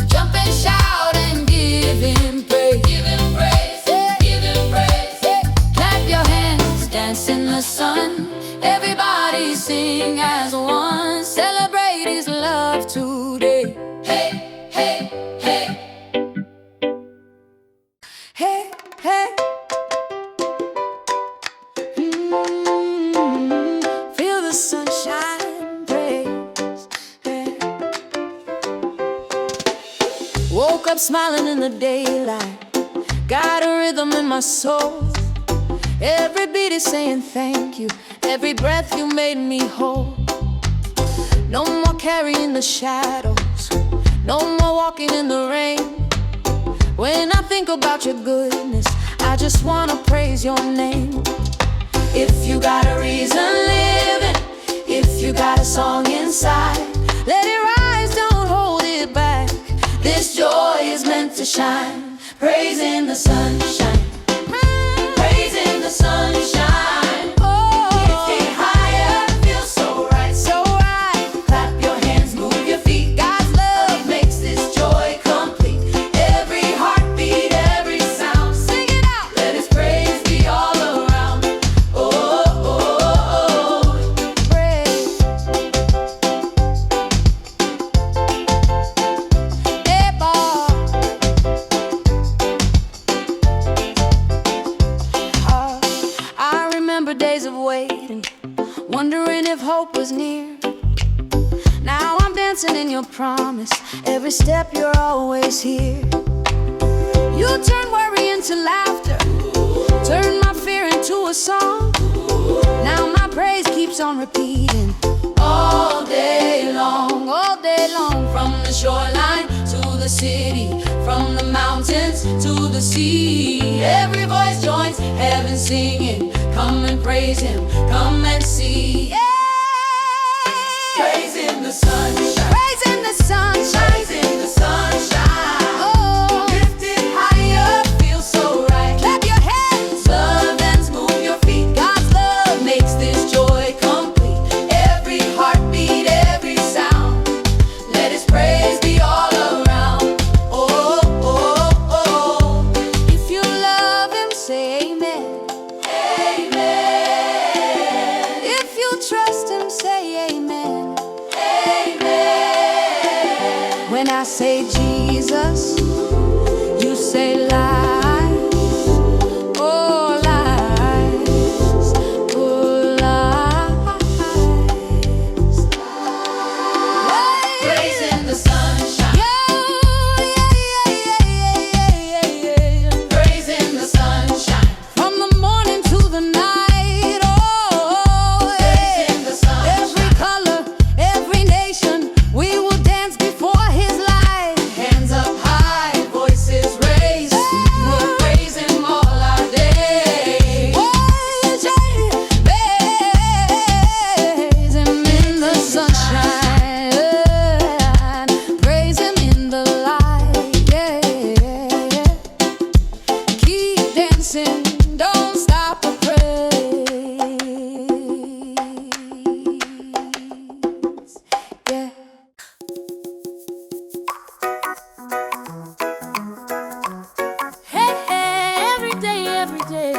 Jump and shout and give Him praise. Give Him praise, hey, give Him praise. Hey, clap your hands, dance in the sun. Everybody sing as one. Celebrate His love today. Hey, hey, hey. Hey, hey. Feel the sunshine, praise. Hey. Woke up smiling in the daylight. Got a rhythm in my soul. Every beat is saying thank you. Every breath you made me whole. No more carrying the shadows. No more walking in the rain. When I think about your goodness, I just wanna praise your name. If you got a reason living, if you got a song inside, let it rise, don't hold it back. This joy is meant to shine. Praise in the sunshine. Praise in the sunshine. Lift it higher, feels so right, so right. Clap your hands, move your feet. God's love makes this joy complete. Every heartbeat, every sound, sing it out. Let His praise be all around. Oh, oh, oh, oh. Praise. Hey, boy. I remember days of waiting, wondering if hope was near. Now I'm dancing in your promise. Every step you're always here. You turn worry into laughter, turn my fear into a song. Now my praise keeps on repeating all day long, all day long. From the shoreline to the city, from the mountains to the sea. Every voice joins heaven singing, come and praise Him, come and see. Yeah! Praise in the sunshine, Praise in the sunshine. praise in the sunshine. Oh, Lift it higher, feel so right. clap your hands. Love and move your feet. God's love Makes this joy complete. Every heartbeat, every sound, let His praise be all around. Oh, oh, oh, If you love Him, say amen. amen, If you trust Him, say amen. amen. When I say Jesus, you say lies. Oh, lies. Oh, lies. Praise in the sunshine, Yeah. praise in the sunshine, From the morning to the night, oh, praise in the sunshine. every color, every nation, we will dance before His light. Hands up high, voices raised, we'll praise Him all our days. Praise Him in the sunshine, praise Him in the light. Yeah. Keep dancing, don't stop the praise. Yeah. Hey, hey, every day, every day.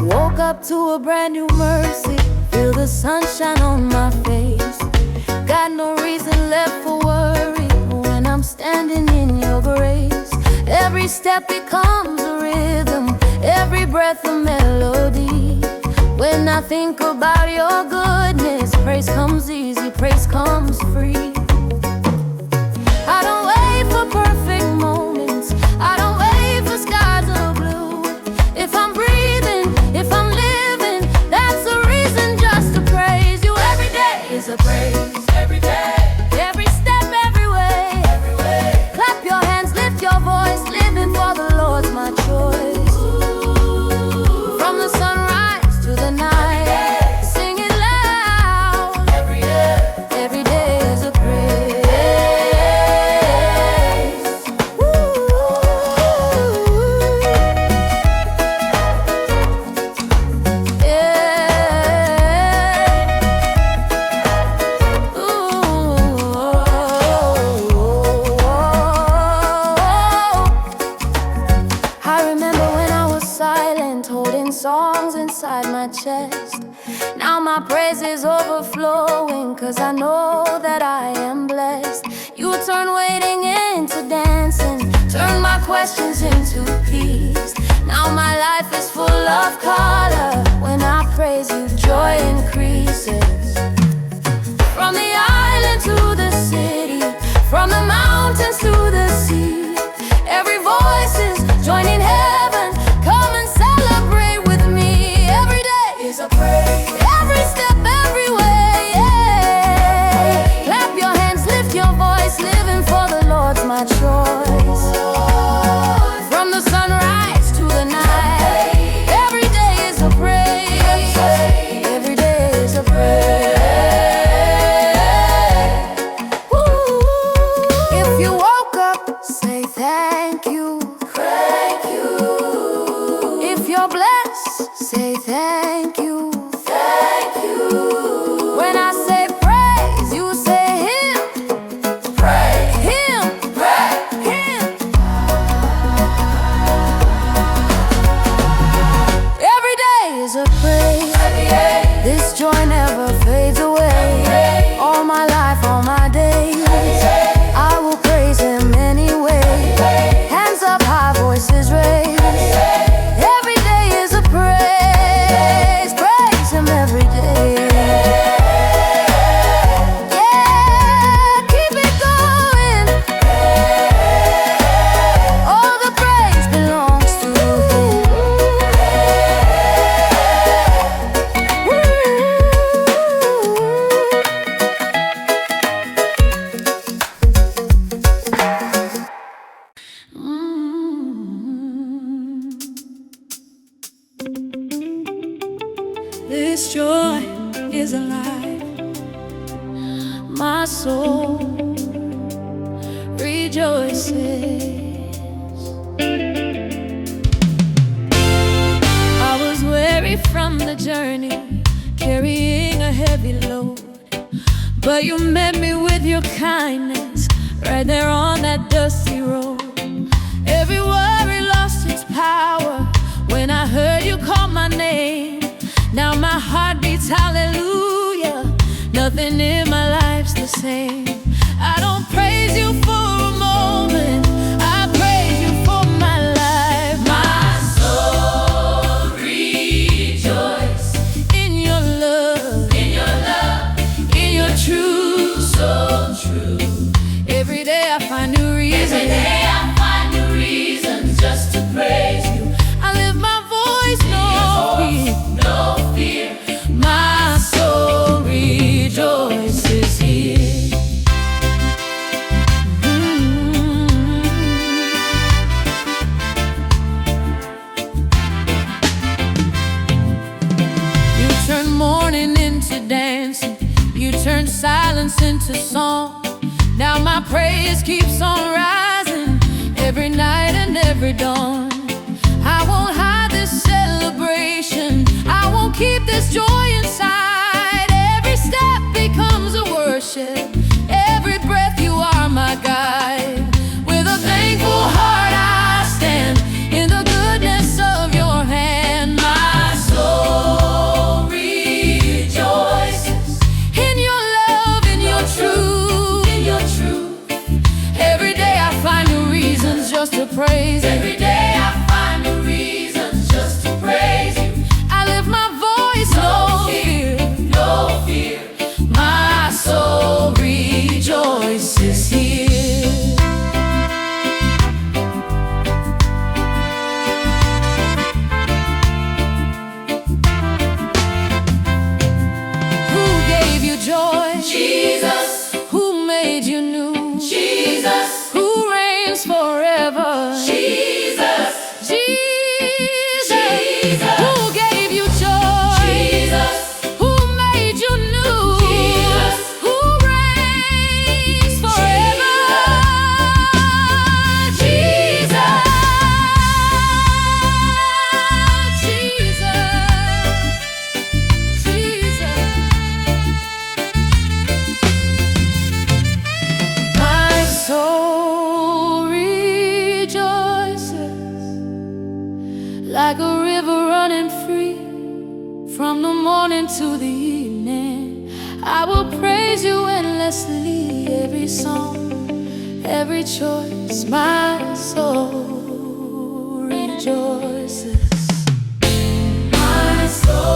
Woke up to a brand new mercy, feel the sunshine on my face. Got no reason left for worry when I'm standing in your grace. Every step becomes a rhythm, every breath a melody. When I think about your goodness, praise comes easy, praise comes free. I don't wait for perfect moments, I don't wait for skies of blue. If I'm breathing, if I'm living, that's a reason just to praise you. Every day is a praise, Every day, every step, every way. every way. Clap your hands, lift your voice, living for the Lord's my choice. From the sunrise to the night, sing it loud. Every day, Every day is a praise. Ooh. Yeah. Ooh. I remember when I was silent, holding songs inside my chest. Now my praise is overflowing, 'cause I know that I am blessed. You turn waiting into dancing, turn my questions into peace. Now my life is full of color. When I praise you, joy increases. From the island to the city, from the mountains to the sea, every voice is joining heaven. Come and celebrate with me. Every day is a praise, every step, every way. Yeah. Clap your hands, lift your voice, living for the Lord's my choice. From the sunrise to the night, every day is a praise. Every day is a praise. Ooh. If you woke up, say thank you. thank you, If you're blessed, say thank you. thank you. When I say praise, you say Him, Praise, Him. praise, rejoices. I was weary from the journey, carrying a heavy load, but you met me with your kindness right there on that dusty road. Every worry lost its power when I heard you call my name. Now my heart beats hallelujah. Nothing in my life's the same. I don't praise you for a moment, I praise you for my life. My soul rejoice In your love, in your love, in your truth. so true. Every day I find new reasons. Every day I find new reasons just to praise you. I lift my voice, no fear. No fear. My soul rejoices here. You turn mourning into dancing, you turn silence into song. Now my praise keeps on rising every night and every dawn. I won't hide this celebration, I won't keep this joy inside. Every step becomes a worship, every breath you are my guide. With a thankful heart I stand in the goodness of your hand. My soul rejoices In your love, in your truth. in your truth. Every day I find new reasons just to praise you. Every day I find new reasons just to praise you. I lift my voice, no fear. No fear. My soul rejoices here. Who gave you joy? Jesus, Who made you new? Jesus, Who reigns forever? Jesus, Jesus. Jesus. Who gave you joy? Jesus, Who made you new? Jesus. Who reigns forever? Jesus. Jesus. Jesus. My soul rejoices like a river running free from the morning to the evening. I will praise you endlessly. Every song, every choice, my soul rejoices. my soul